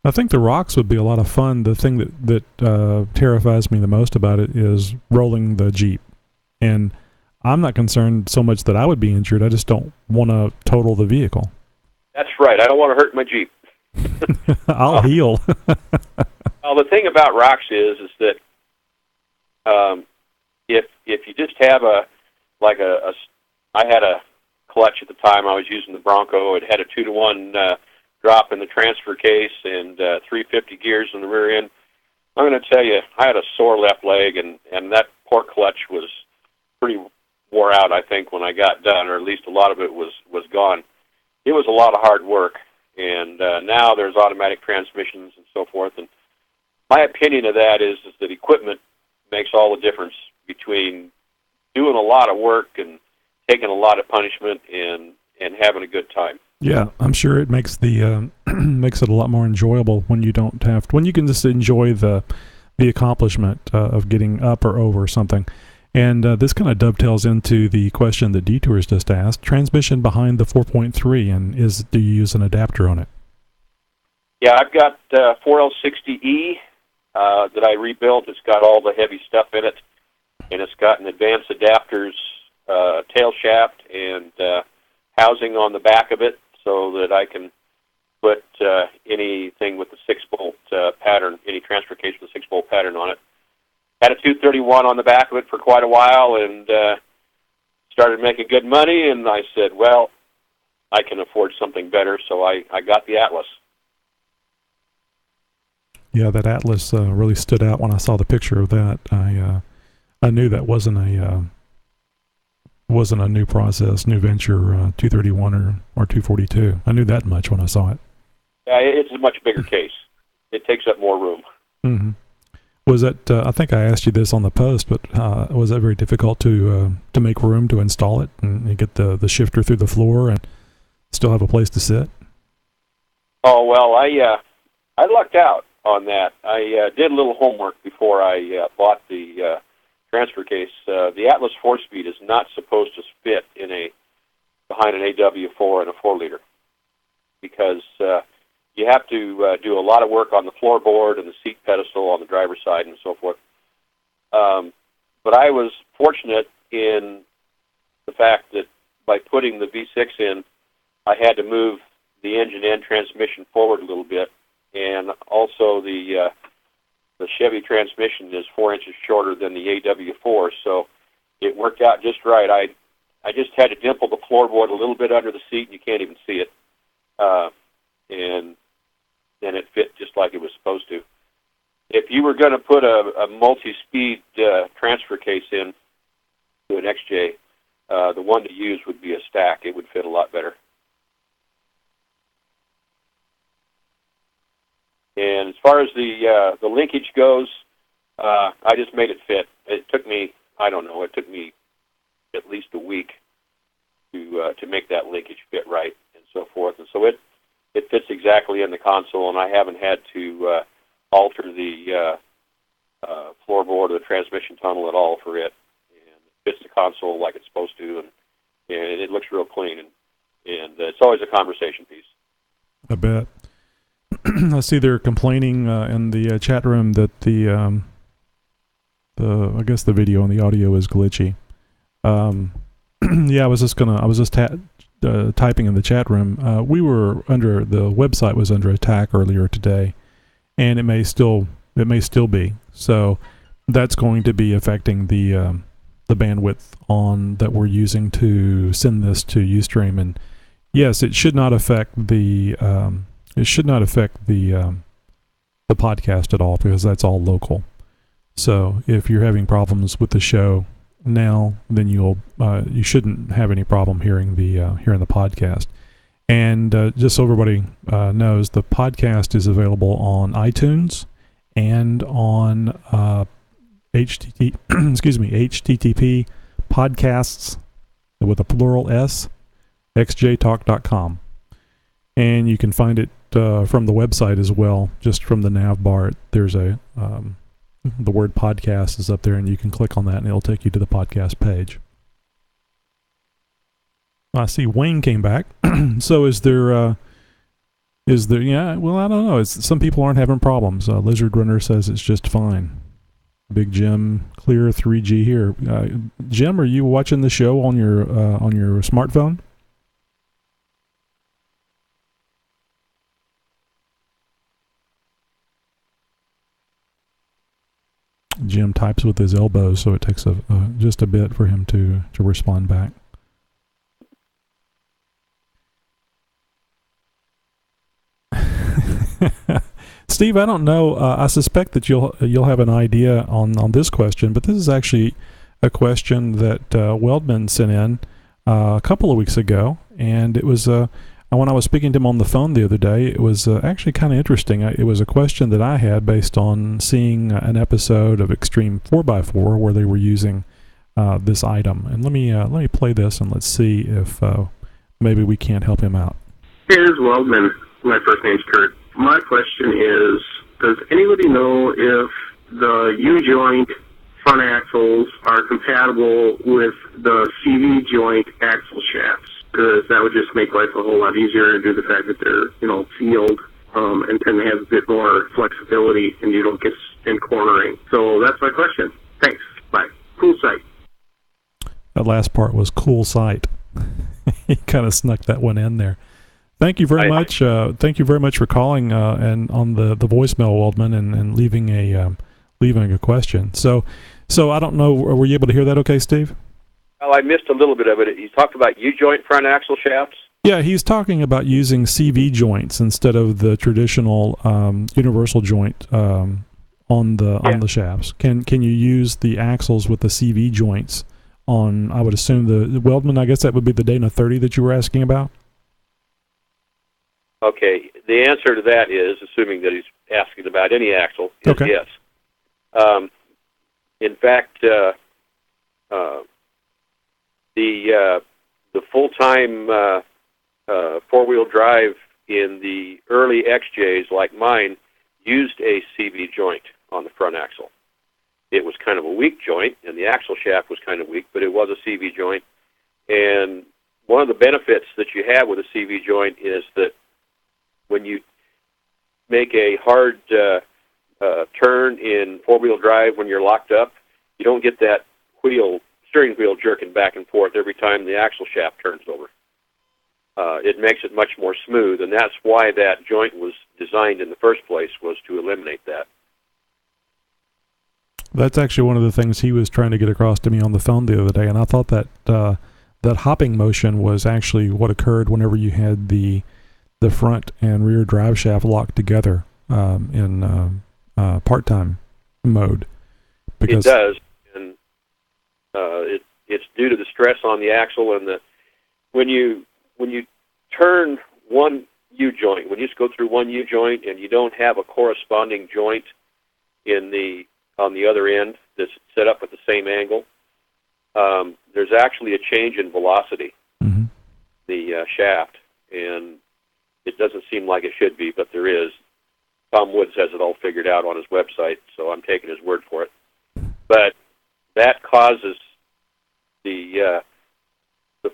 I think the rocks would be a lot of fun. The thing that terrifies me the most about it is rolling the Jeep. And I'm not concerned so much that I would be injured. I just don't want to total the vehicle. That's right. I don't want to hurt my Jeep. I'll heal. Well, the thing about rocks is that if you just have I had a clutch at the time. I was using the Bronco. It had a 2-to-1 drop in the transfer case and 350 gears in the rear end. I'm going to tell you, I had a sore left leg, and that poor clutch was pretty wore out, I think, when I got done, or at least a lot of it was gone. It was a lot of hard work, and now there's automatic transmissions and so forth. And my opinion of that is that equipment makes all the difference between doing a lot of work and taking a lot of punishment and having a good time. Yeah, I'm sure it makes the makes it a lot more enjoyable when you don't have when you can just enjoy the accomplishment of getting up or over something. And this kind of dovetails into the question that Detours just asked: transmission behind the 4.3, and do you use an adapter on it? Yeah, I've got 4L60E that I rebuilt. It's got all the heavy stuff in it, and it's got an advanced adapters tail shaft and housing on the back of it, so that I can put anything with the 6-bolt pattern, any transfer case with a 6-bolt pattern on it. Had a 231 on the back of it for quite a while, and started making good money, and I said, well, I can afford something better, so I got the Atlas. Yeah, that Atlas really stood out when I saw the picture of that. I knew that wasn't a new process, new venture 231 or 242. I knew that much when I saw it. Yeah, it's a much bigger case. It takes up more room. Mm-hmm. Was that? I think I asked you this on the post, but was that very difficult to make room to install it and get the shifter through the floor and still have a place to sit? Oh well, I lucked out on that. I did a little homework before I bought the transfer case. The Atlas 4-speed is not supposed to fit behind an AW4 and a 4-liter because you have to do a lot of work on the floorboard and the seat pedestal on the driver's side and so forth. But I was fortunate in the fact that by putting the V6 in, I had to move the engine and transmission forward a little bit, and also the Chevy transmission is 4 inches shorter than the AW4, so it worked out just right. I just had to dimple the floorboard a little bit under the seat, and you can't even see it. And then it fit just like it was supposed to. If you were going to put a multi-speed transfer case in to an XJ, the one to use would be a stack. It would fit a lot better. And as far as the linkage goes, I just made it fit. It took me, it took me at least a week to make that linkage fit right and so forth. And so it fits exactly in the console, and I haven't had to alter the floorboard or the transmission tunnel at all for it. And it fits the console like it's supposed to, and it looks real clean. And it's always a conversation piece. I bet. I see they're complaining in the chat room that I guess the video and the audio is glitchy. Yeah, I was just typing in the chat room. We were the website was under attack earlier today, and it may still be. So that's going to be affecting the bandwidth that we're using to send this to Ustream. And yes, it should not affect the podcast at all, because that's all local. So if you're having problems with the show now, then you shouldn't have any problem hearing the podcast. And just so everybody knows, the podcast is available on iTunes and on HTTP podcasts with a plural S, xjtalk.com. And you can find it from the website as well, just from the nav bar. There's the word podcast is up there, and you can click on that, and it'll take you to the podcast page. I see Wayne came back. So is there, yeah, well, I don't know. Some people aren't having problems. Lizard Runner says it's just fine. Big Jim, clear 3G here. Jim, are you watching the show on your smartphone? Jim types with his elbows, so it takes just a bit for him to respond back. Steve, I don't know. I suspect that you'll have an idea on this question, but this is actually a question that Weldman sent in a couple of weeks ago, and it was when I was speaking to him on the phone the other day. It was actually kind of interesting. It was a question that I had based on seeing an episode of Extreme 4x4 where they were using this item. And let me play this and let's see if maybe we can't help him out. Here's Weldman. My first name's Kurt. My question is, does anybody know if the U-joint front axles are compatible with the CV joint axle shafts? Because that would just make life a whole lot easier due to the fact that they're, sealed and tend to have a bit more flexibility and you don't get in cornering. So that's my question. Thanks. Bye. Cool sight. That last part was cool sight. He kind of snuck that one in there. Thank you very much. Thank you very much for calling and on the voicemail, Waldman, and leaving a question. So I don't know. Were you able to hear that? Okay, Steve. Well, I missed a little bit of it. You talked about U-joint front axle shafts. Yeah, he's talking about using CV joints instead of the traditional universal joint on the shafts. Can you use the axles with the CV joints on? I would assume the Weldman. I guess that would be the Dana 30 that you were asking about. Okay, the answer to that is, assuming that he's asking about any axle, is yes. In fact, the full-time four-wheel drive in the early XJs, like mine, used a CV joint on the front axle. It was kind of a weak joint, and the axle shaft was kind of weak, but it was a CV joint. And one of the benefits that you have with a CV joint is that when you make a hard turn in four-wheel drive when you're locked up, you don't get that steering wheel jerking back and forth every time the axle shaft turns over. It makes it much more smooth, and that's why that joint was designed in the first place, was to eliminate that. That's actually one of the things he was trying to get across to me on the phone the other day, and I thought that that hopping motion was actually what occurred whenever you had the front and rear drive shaft locked together in part-time mode. Because it does, and it's due to the stress on the axle and when you turn one U-joint, when you just go through one U-joint and you don't have a corresponding joint on the other end that's set up at the same angle, there's actually a change in velocity, the shaft, and it doesn't seem like it should be, but there is. Tom Woods has it all figured out on his website, so I'm taking his word for it. But that causes the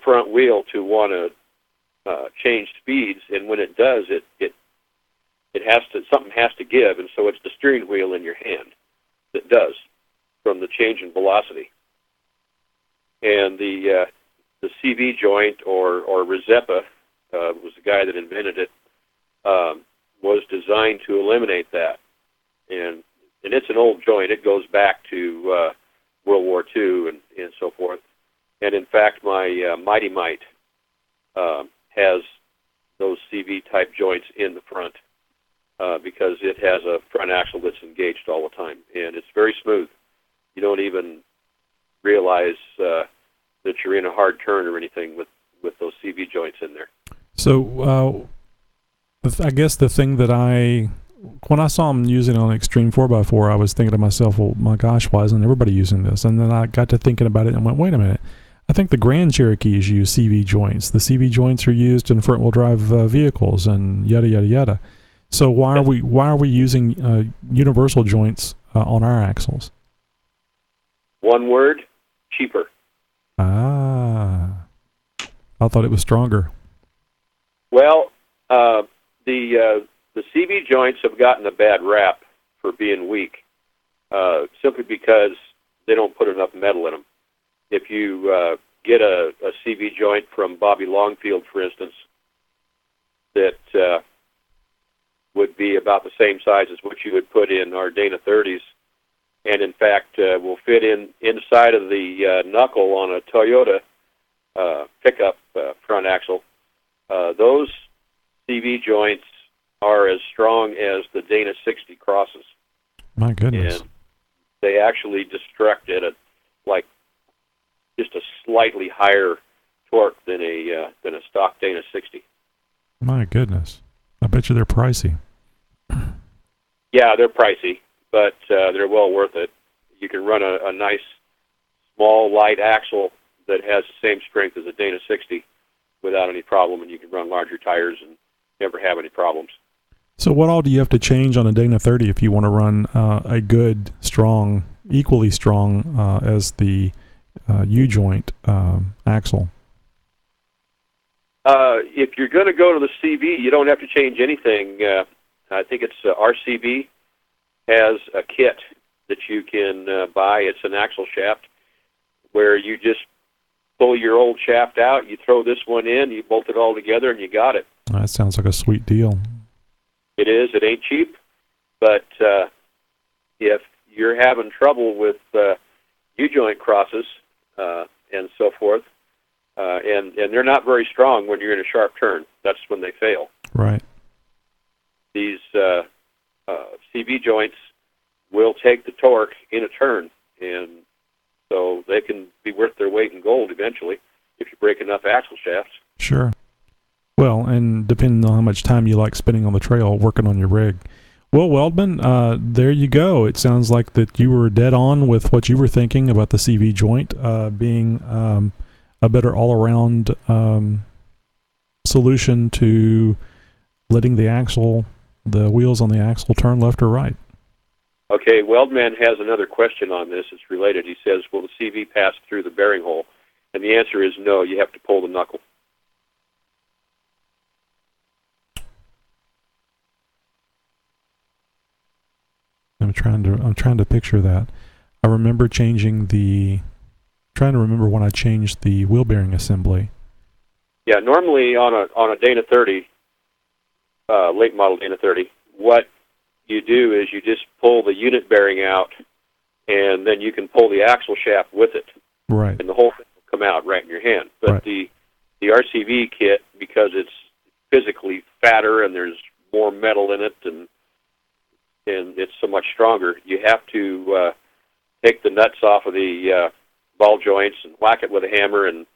front wheel to want to change speeds, and when it does, it has to, something has to give, and so it's the steering wheel in your hand that does from the change in velocity. And the CV joint or Rezepa was the guy that invented it, was designed to eliminate that. And it's an old joint. It goes back to World War II and so forth. And in fact, my Mighty Might has those CV-type joints in the front because it has a front axle that's engaged all the time. And it's very smooth. You don't even realize that you're in a hard turn or anything with those CV joints in there. So I guess the thing that when I saw him using it on Extreme 4x4, I was thinking to myself, well, my gosh, why isn't everybody using this? And then I got to thinking about it and went, wait a minute. I think the Grand Cherokees use CV joints. The CV joints are used in front-wheel drive vehicles and yada, yada, yada. So why are we using universal joints on our axles? One word, cheaper. I thought it was stronger. Well, the CV joints have gotten a bad rap for being weak, simply because they don't put enough metal in them. If you get a CV joint from Bobby Longfield, for instance, that would be about the same size as what you would put in our Dana 30s, and in fact will fit inside of the knuckle on a Toyota pickup front axle, those CV joints are as strong as the Dana 60 crosses. My goodness. And they actually destruct at just a slightly higher torque than a stock Dana 60. My goodness. I bet you they're pricey. Yeah, they're pricey, but they're well worth it. You can run a nice, small, light axle that has the same strength as a Dana 60 without any problem, and you can run larger tires and never have any problems. So what all do you have to change on a Dana 30 if you want to run a good, strong, equally strong as the U-joint axle? If you're going to go to the CV, you don't have to change anything. I think it's RCV has a kit that you can buy. It's an axle shaft where you just pull your old shaft out, you throw this one in, you bolt it all together, and you got it. That sounds like a sweet deal. It is. It ain't cheap, but if you're having trouble with U-joint crosses and so forth, and they're not very strong when you're in a sharp turn. That's when they fail. Right. These CV joints will take the torque in a turn, and so they can be worth their weight in gold eventually if you break enough axle shafts. Sure. Well, and depending on how much time you like spending on the trail working on your rig. Well, Weldman, there you go. It sounds like that you were dead on with what you were thinking about the CV joint being a better all-around solution to letting the wheels on the axle turn left or right. Okay, Weldman has another question on this. It's related. He says, will the CV pass through the bearing hole? And the answer is no. You have to pull the knuckle. I'm trying to picture that. I remember trying to remember when I changed the wheel bearing assembly. Yeah, normally on a Dana 30, late model Dana 30, what you do is you just pull the unit bearing out, and then you can pull the axle shaft with it. Right. And the whole thing will come out right in your hand. But right. the RCV kit, because it's physically fatter and there's more metal in it and it's so much stronger, you have to take the nuts off of the ball joints and whack it with a hammer and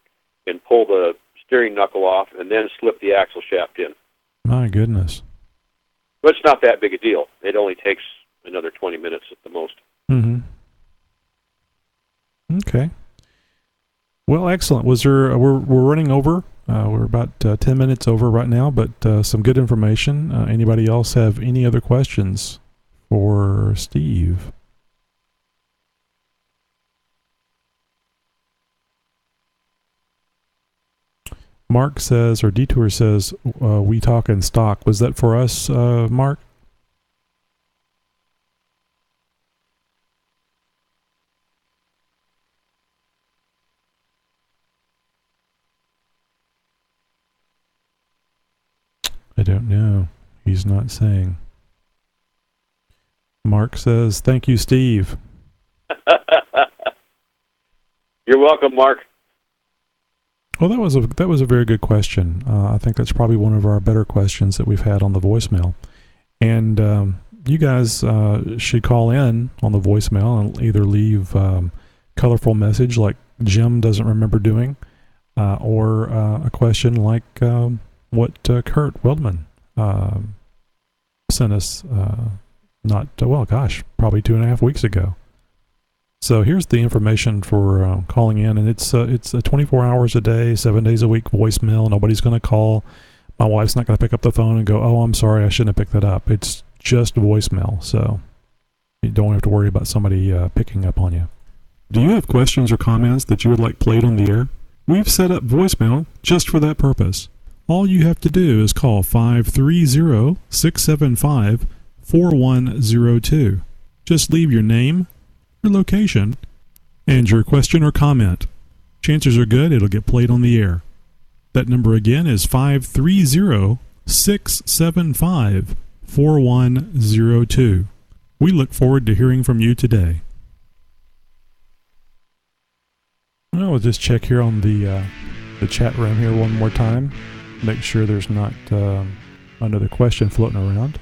pull the steering knuckle off and then slip the axle shaft in. My goodness. But it's not that big a deal. It only takes another 20 minutes at the most. Mm-hmm. Okay. Well, excellent. We're running over. We're about 10 minutes over right now, but some good information. Anybody else have any other questions for Steve? Mark says, or Detour says, we talk in stock. Was that for us, Mark? I don't know. He's not saying. Mark says, thank you, Steve. You're welcome, Mark. Well, that was a very good question. I think that's probably one of our better questions that we've had on the voicemail. And you guys should call in on the voicemail and either leave colorful message like Jim doesn't remember doing, or a question like what Kurt Wildman sent us probably 2.5 weeks ago. So here's the information for calling in, and it's a 24 hours a day, 7 days a week voicemail. Nobody's going to call. My wife's not going to pick up the phone and go, "Oh, I'm sorry, I shouldn't have picked that up." It's just voicemail, so you don't have to worry about somebody picking up on you. Do you have questions or comments that you would like played on the air? We've set up voicemail just for that purpose. All you have to do is call 530-675-4102. Just leave your name, your location, and your question or comment. Chances are good it'll get played on the air. That number again is 530-675-4102. We look forward to hearing from you today. We'll just check here on the chat room here one more time. Make sure there's not another question floating around.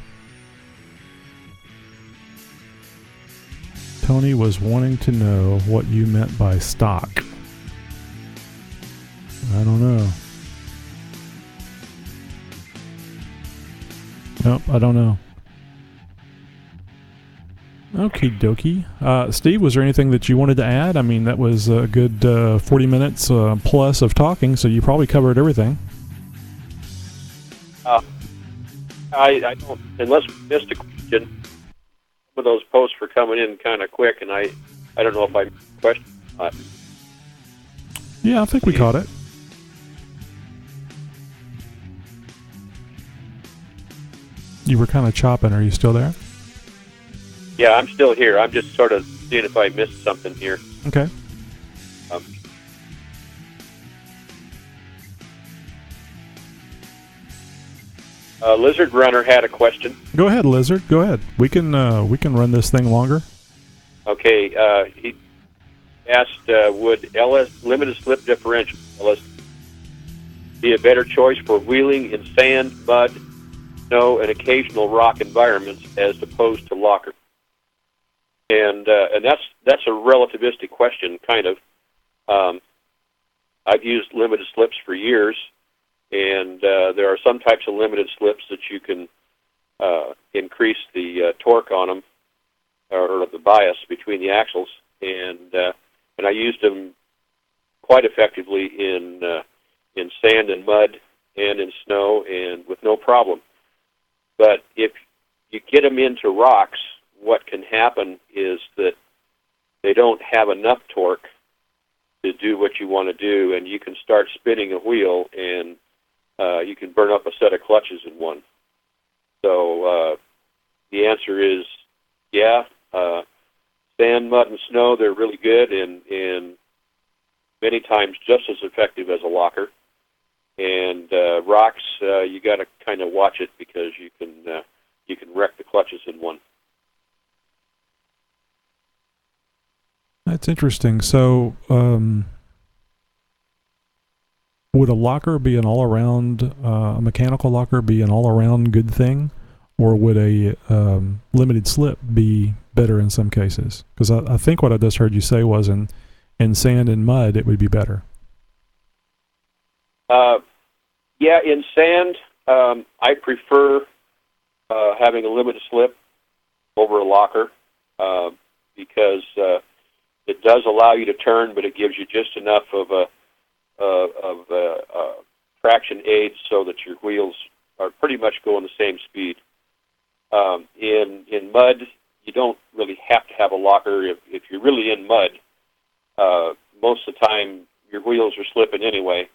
Tony was wanting to know what you meant by stock. I don't know. Nope, I don't know. Okie dokie. Steve, was there anything that you wanted to add? I mean, that was a good 40 minutes plus of talking, so you probably covered everything. I don't, unless we missed a question, some of those posts were coming in kind of quick, and I don't know if I missed a question or not. Yeah, I think we caught it. You were kind of chopping. Are you still there? Yeah, I'm still here. I'm just sort of seeing if I missed something here. Okay. Lizard Runner had a question. Go ahead, Lizard. Go ahead. We can run this thing longer. Okay, he asked, would LS limited slip differential LS be a better choice for wheeling in sand, mud, snow, and occasional rock environments as opposed to locker? And that's a relativistic question, kind of. I've used limited slips for years, and there are some types of limited slips that you can increase the torque on them, or the bias between the axles, and I used them quite effectively in sand and mud and in snow, and with no problem. But if you get them into rocks, what can happen is that they don't have enough torque to do what you want to do, and you can start spinning a wheel, and you can burn up a set of clutches in one. So the answer is, yeah, sand, mud, and snow, they're really good, and many times just as effective as a locker. And rocks, you got to kind of watch it, because you can wreck the clutches in one. That's interesting. So, would a locker be an all-around, a mechanical locker be an all-around good thing, or would a limited slip be better in some cases? Because I think what I just heard you say was in sand and mud it would be better. Yeah, in sand, I prefer having a limited slip over a locker, because it does allow you to turn, but it gives you just enough of a traction aid so that your wheels are pretty much going the same speed. In mud, you don't really have to have a locker. If you're really in mud, most of the time your wheels are slipping anyway,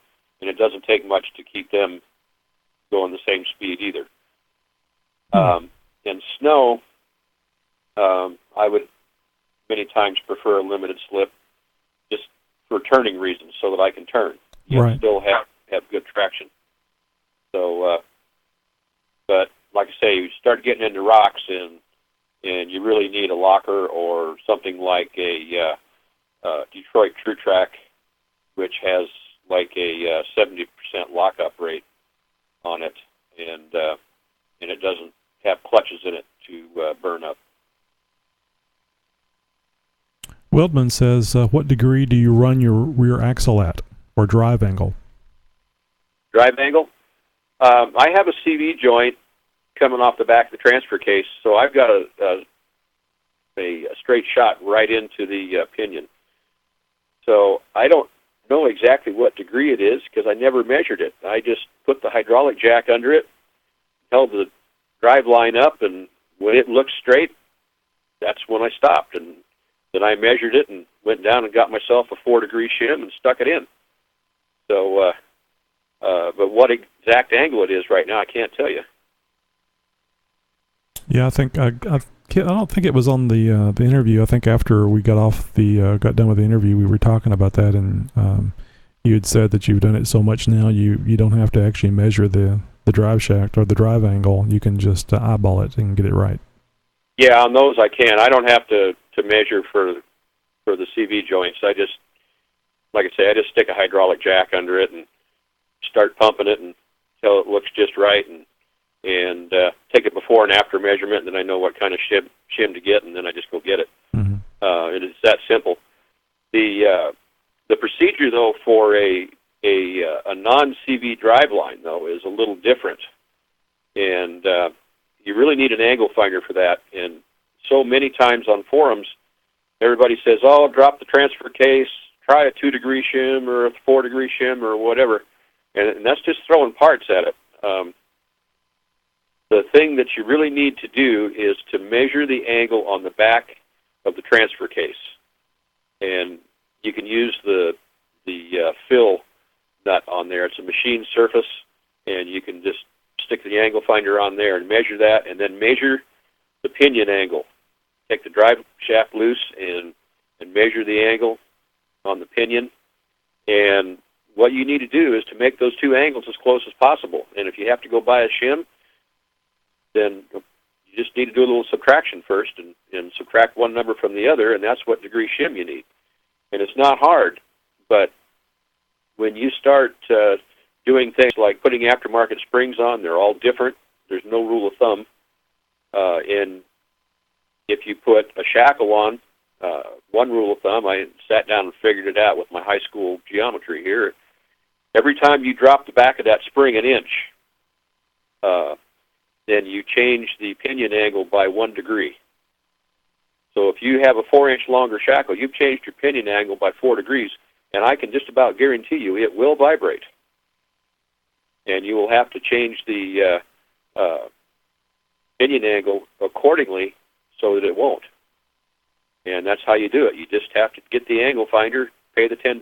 and it doesn't take much to keep them going the same speed either. In snow, I would many times prefer a limited slip, just for turning reasons, so that I can turn. You still have good traction. So, but like I say, you start getting into rocks, and you really need a locker, or something like a Detroit True Track, which has like a 70% lockup rate on it, and it doesn't have clutches in it to burn up. Wildman says, what degree do you run your rear axle at, or drive angle? Drive angle? I have a CV joint coming off the back of the transfer case, so I've got a straight shot right into the pinion. So I don't know exactly what degree it is, because I never measured it. I just put the hydraulic jack under it, held the drive line up, and when it looked straight, that's when I stopped. And then I measured it and went down and got myself a 4-degree shim and stuck it in. So, but what exact angle it is right now, I can't tell you. Yeah, I think I don't think it was on the interview. I think after we got done with the interview, we were talking about that, and you had said that you've done it so much now, you don't have to actually measure the drive shaft or the drive angle. You can just eyeball it and get it right. Yeah, on those I can. I don't have to measure for the CV joints. I just, like I say, I just stick a hydraulic jack under it and start pumping it until it looks just right, and take a before and after measurement, and then I know what kind of shim to get, and then I just go get it. Mm-hmm. It is that simple. The procedure, though, for a non-CV drive line, though, is a little different, and you really need an angle finder for that. And so many times on forums, everybody says, "Oh, drop the transfer case, try a 2-degree shim or a 4-degree shim or whatever," and that's just throwing parts at it. The thing that you really need to do is to measure the angle on the back of the transfer case, and you can use the fill nut on there. It's a machine surface, and you can just stick the angle finder on there and measure that, and then measure the pinion angle. Take the drive shaft loose and measure the angle on the pinion, and what you need to do is to make those two angles as close as possible. And if you have to go buy a shim, then you just need to do a little subtraction first and subtract one number from the other, and that's what degree shim you need. And it's not hard, but when you start doing things like putting aftermarket springs on, they're all different. There's no rule of thumb. And if you put a shackle on, one rule of thumb, I sat down and figured it out with my high school geometry here. Every time you drop the back of that spring an inch, then you change the pinion angle by 1 degree. So if you have a 4-inch longer shackle, you've changed your pinion angle by 4 degrees, and I can just about guarantee you it will vibrate. And you will have to change the pinion angle accordingly so that it won't. And that's how you do it. You just have to get the angle finder, pay the $10,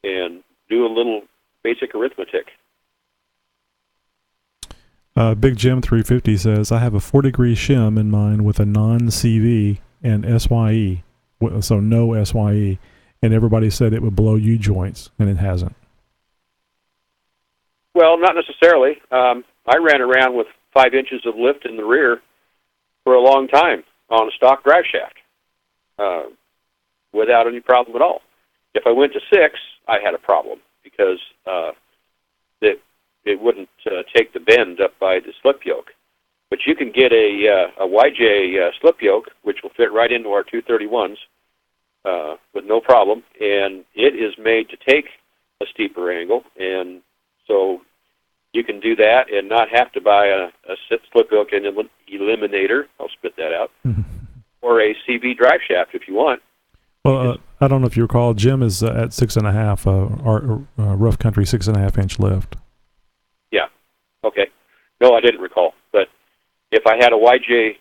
and do a little basic arithmetic. Big Jim 350 says, I have a 4-degree shim in mind with a non-CV and SYE, so no SYE, and everybody said it would blow U-joints, and it hasn't. Well, not necessarily. I ran around with 5 inches of lift in the rear for a long time on a stock drive shaft without any problem at all. If I went to 6, I had a problem because it wouldn't take the bend up by the slip yoke. But you can get a YJ slip yoke, which will fit right into our 231s with no problem, and it is made to take a steeper angle, and so you can do that and not have to buy a slip yoke and eliminator, I'll spit that out, or a CV drive shaft if you want. Well, I don't know if you recall, Jim is at 6.5, rough country 6.5-inch lift. Yeah. Okay. No, I didn't recall. But if I had a YJ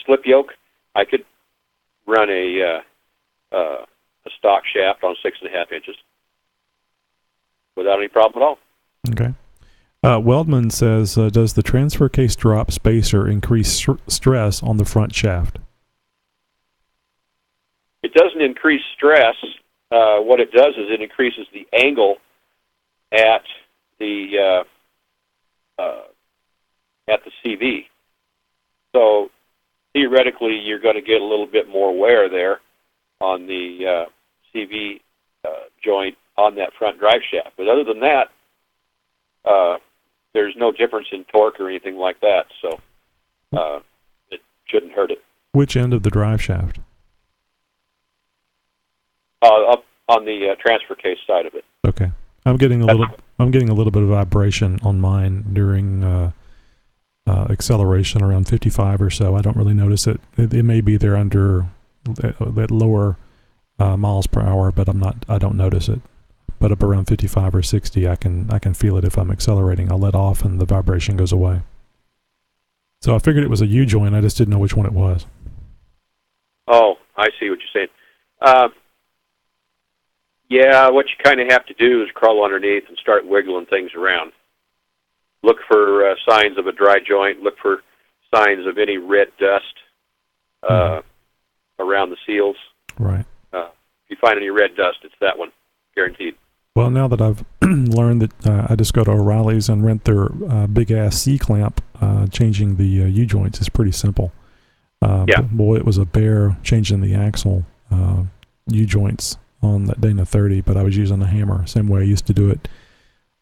slip yoke, I could run a stock shaft on 6.5 inches without any problem at all. Okay. Weldman says, does the transfer case drop spacer increase stress on the front shaft? It doesn't increase stress. What it does is it increases the angle at the CV. So theoretically, you're going to get a little bit more wear there on the CV joint on that front drive shaft. But other than that, there's no difference in torque or anything like that. So it shouldn't hurt it. Which end of the drive shaft? Up on the transfer case side of it. Okay, I'm getting a little bit of vibration on mine during acceleration around 55 or so. I don't really notice it. It may be there under that lower miles per hour, but I don't notice it. But up around 55 or 60, I can feel it if I'm accelerating. I'll let off and the vibration goes away. So I figured it was a U-joint. I just didn't know which one it was. Oh, I see what you're saying. Yeah, what you kind of have to do is crawl underneath and start wiggling things around. Look for signs of a dry joint. Look for signs of any red dust around the seals. Right. If you find any red dust, it's that one, guaranteed. Well, now that I've learned that I just go to O'Reilly's and rent their big-ass C-clamp, changing the U-joints is pretty simple. Yeah. Boy, it was a bear changing the axle U-joints on that Dana 30, but I was using a hammer, same way I used to do it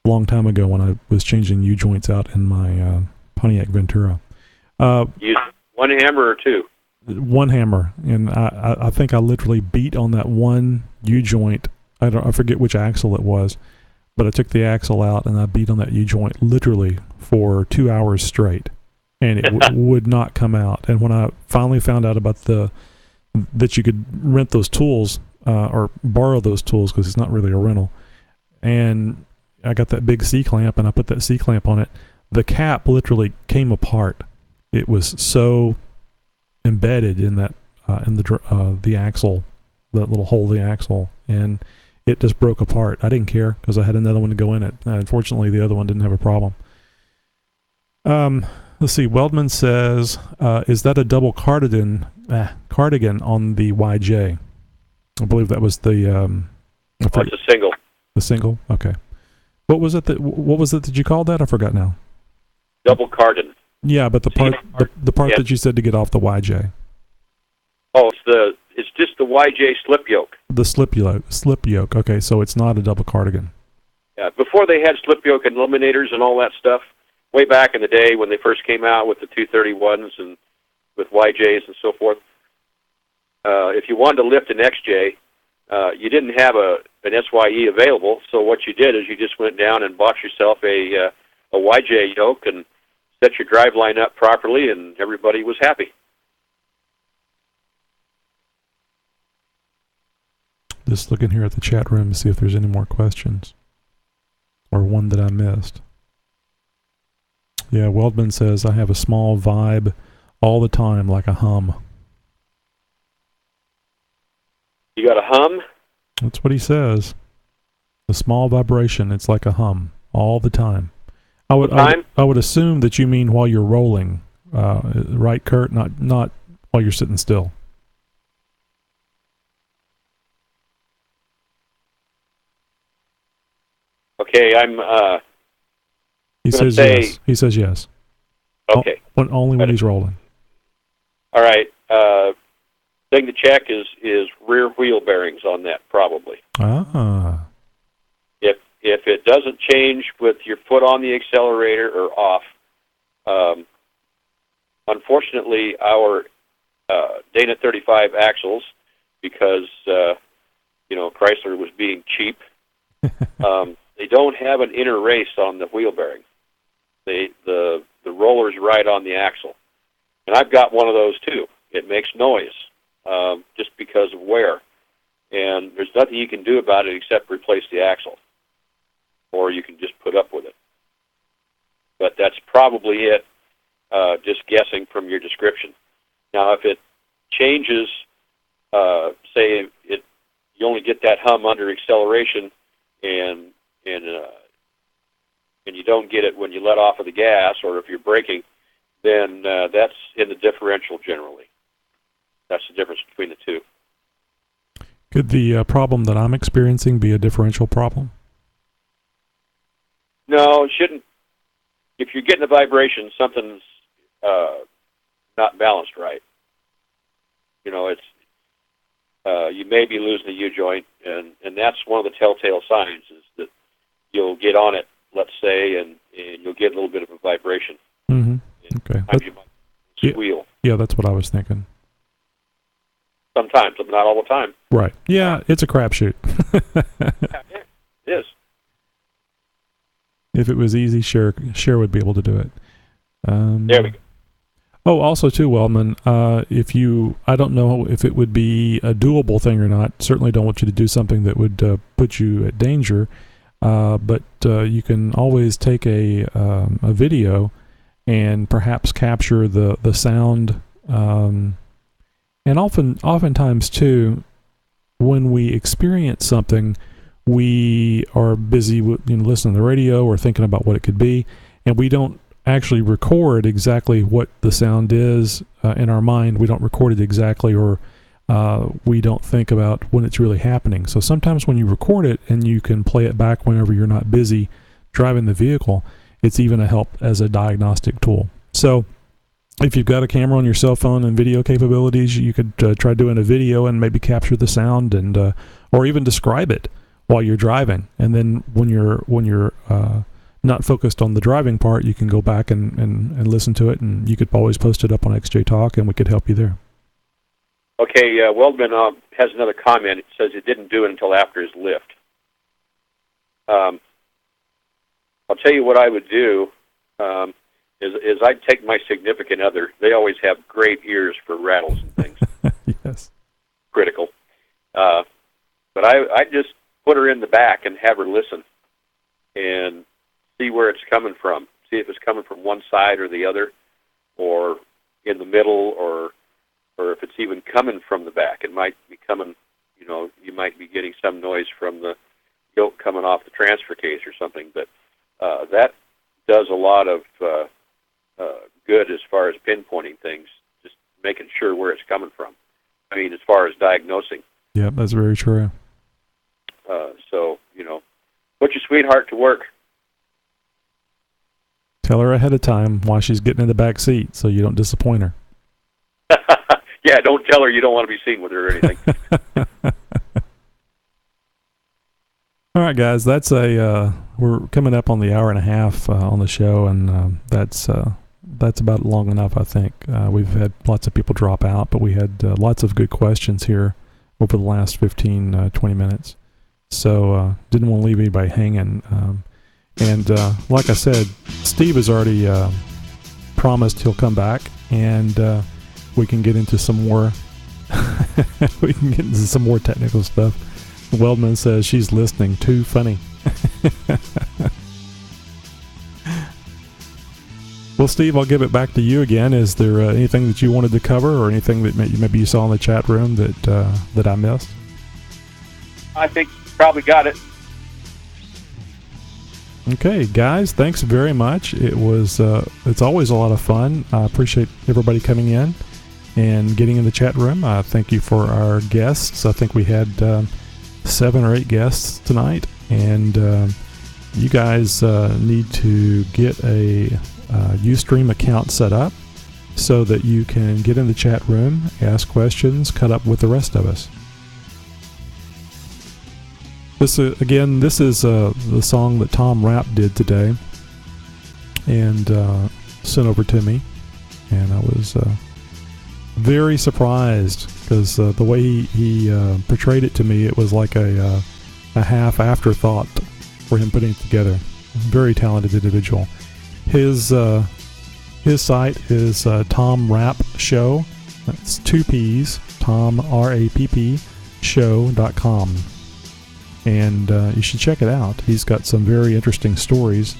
a long time ago when I was changing U-joints out in my Pontiac Ventura. Use one hammer or two? One hammer, and I think I literally beat on that one U-joint. I forget which axle it was, but I took the axle out and I beat on that U-joint literally for 2 hours straight, and it would not come out. And when I finally found out about that you could rent those tools or borrow those tools, because it's not really a rental, and I got that big C-clamp and I put that C-clamp on it, the cap literally came apart. It was so embedded in that in the axle, that little hole in the axle, and it just broke apart. I didn't care because I had another one to go in it. Unfortunately, the other one didn't have a problem. Let's see. Weldman says, "Is that a double cardigan on the YJ?" I believe that was the. It's a single. The single. Okay. What was it that you called that? I forgot now. Double cardan. Yeah, but the part that you said to get off the YJ. Oh, it's just the YJ slip yoke. The slip yoke. Okay, so it's not a double cardigan. Yeah, before they had slip yoke eliminators and all that stuff, way back in the day when they first came out with the 231s and with YJs and so forth, if you wanted to lift an XJ, you didn't have an SYE available, so what you did is you just went down and bought yourself a YJ yoke and set your drive line up properly, and everybody was happy. Just looking here at the chat room to see if there's any more questions or one that I missed. Yeah, Weldman says, I have a small vibe all the time, like a hum. You got a hum? That's what he says. A small vibration, it's like a hum all the time. I would assume that you mean while you're rolling, right, Kurt? Not while you're sitting still. Okay, He says yes. He says yes. Okay. Only when he's rolling. All right. Thing to check is rear wheel bearings on that, probably. Ah. If it doesn't change with your foot on the accelerator or off, unfortunately, our Dana 35 axles, because Chrysler was being cheap, they don't have an inner race on the wheel bearing. The roller's right on the axle, and I've got one of those too. It makes noise just because of wear, and there's nothing you can do about it except replace the axle, or you can just put up with it. But that's probably it, just guessing from your description. Now, if it changes, say you only get that hum under acceleration, and you don't get it when you let off of the gas, or if you're braking, then that's in the differential generally. That's the difference between the two. Could the problem that I'm experiencing be a differential problem? No, it shouldn't. If you're getting a vibration, something's not balanced right. It's you may be losing the U-joint, and that's one of the telltale signs is that you'll get on it, let's say, and you'll get a little bit of a vibration. Mm-hmm. Okay. Sometimes you might squeal. Yeah, that's what I was thinking. Sometimes, but not all the time. Right. Yeah, it's a crapshoot. It is. If it was easy, Cher would be able to do it. There we go. Oh, also too, Wellman, I don't know if it would be a doable thing or not. Certainly don't want you to do something that would put you at danger. But you can always take a video and perhaps capture the sound. And oftentimes too, when we experience something, we are busy with listening to the radio or thinking about what it could be, and we don't actually record exactly what the sound is in our mind. We don't record it exactly, or we don't think about when it's really happening. So sometimes when you record it and you can play it back whenever you're not busy driving the vehicle, it's even a help as a diagnostic tool. So if you've got a camera on your cell phone and video capabilities, you could try doing a video and maybe capture the sound and or even describe it while you're driving. And then when you're not focused on the driving part, you can go back and listen to it, and you could always post it up on XJ Talk, and we could help you there. Okay, Weldman has another comment. It says it didn't do it until after his lift. I'll tell you what I would do is I'd take my significant other. They always have great ears for rattles and things. Yes. Critical. But I'd just put her in the back and have her listen and see where it's coming from. See if it's coming from one side or the other, or in the middle, or if it's even coming from the back. It might be coming, you might be getting some noise from the yoke coming off the transfer case or something. But that does a lot of good as far as pinpointing things, just making sure where it's coming from. I mean, as far as diagnosing. Yeah, that's very true. So, put your sweetheart to work. Tell her ahead of time why she's getting in the back seat so you don't disappoint her. Yeah, don't tell her you don't want to be seen with her or anything. All right, guys, that's we're coming up on the hour and a half on the show, and that's about long enough, I think. We've had lots of people drop out, but we had lots of good questions here over the last 15, 20 minutes. So didn't want to leave anybody hanging. And like I said, Steve has already promised he'll come back, and we can get into some more technical stuff. Weldman says she's listening. Too funny. Well, Steve, I'll give it back to you again. Is there anything that you wanted to cover, or anything that maybe you saw in the chat room that I missed? I think you probably got it. Okay, guys, thanks very much. It's always a lot of fun. I appreciate everybody coming in and getting in the chat room. Thank you for our guests. I think we had 7 or 8 guests tonight, and you guys need to get a Ustream account set up so that you can get in the chat room, ask questions, cut up with the rest of us. This is the song that Tom Rapp did today and sent over to me, and I was very surprised because the way he portrayed it to me, it was like a half afterthought for him putting it together. Very talented individual. His site is Tom Rapp Show. That's 2 P's. Tom RAPP show.com. And you should check it out. He's got some very interesting stories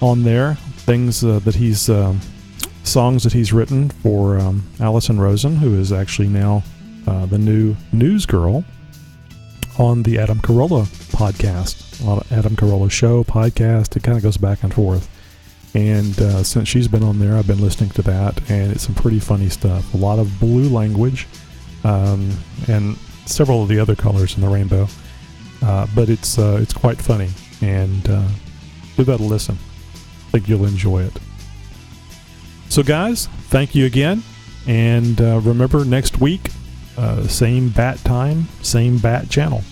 on there. Things that he's songs that he's written for Allison Rosen, who is actually now the new news girl on the Adam Carolla podcast. A lot of Adam Carolla show, podcast. It kind of goes back and forth. And since she's been on there, I've been listening to that, and it's some pretty funny stuff. A lot of blue language, and several of the other colors in the rainbow. But it's quite funny, and give that a listen. I think you'll enjoy it. So guys, thank you again, and remember, next week, same bat time, same bat channel.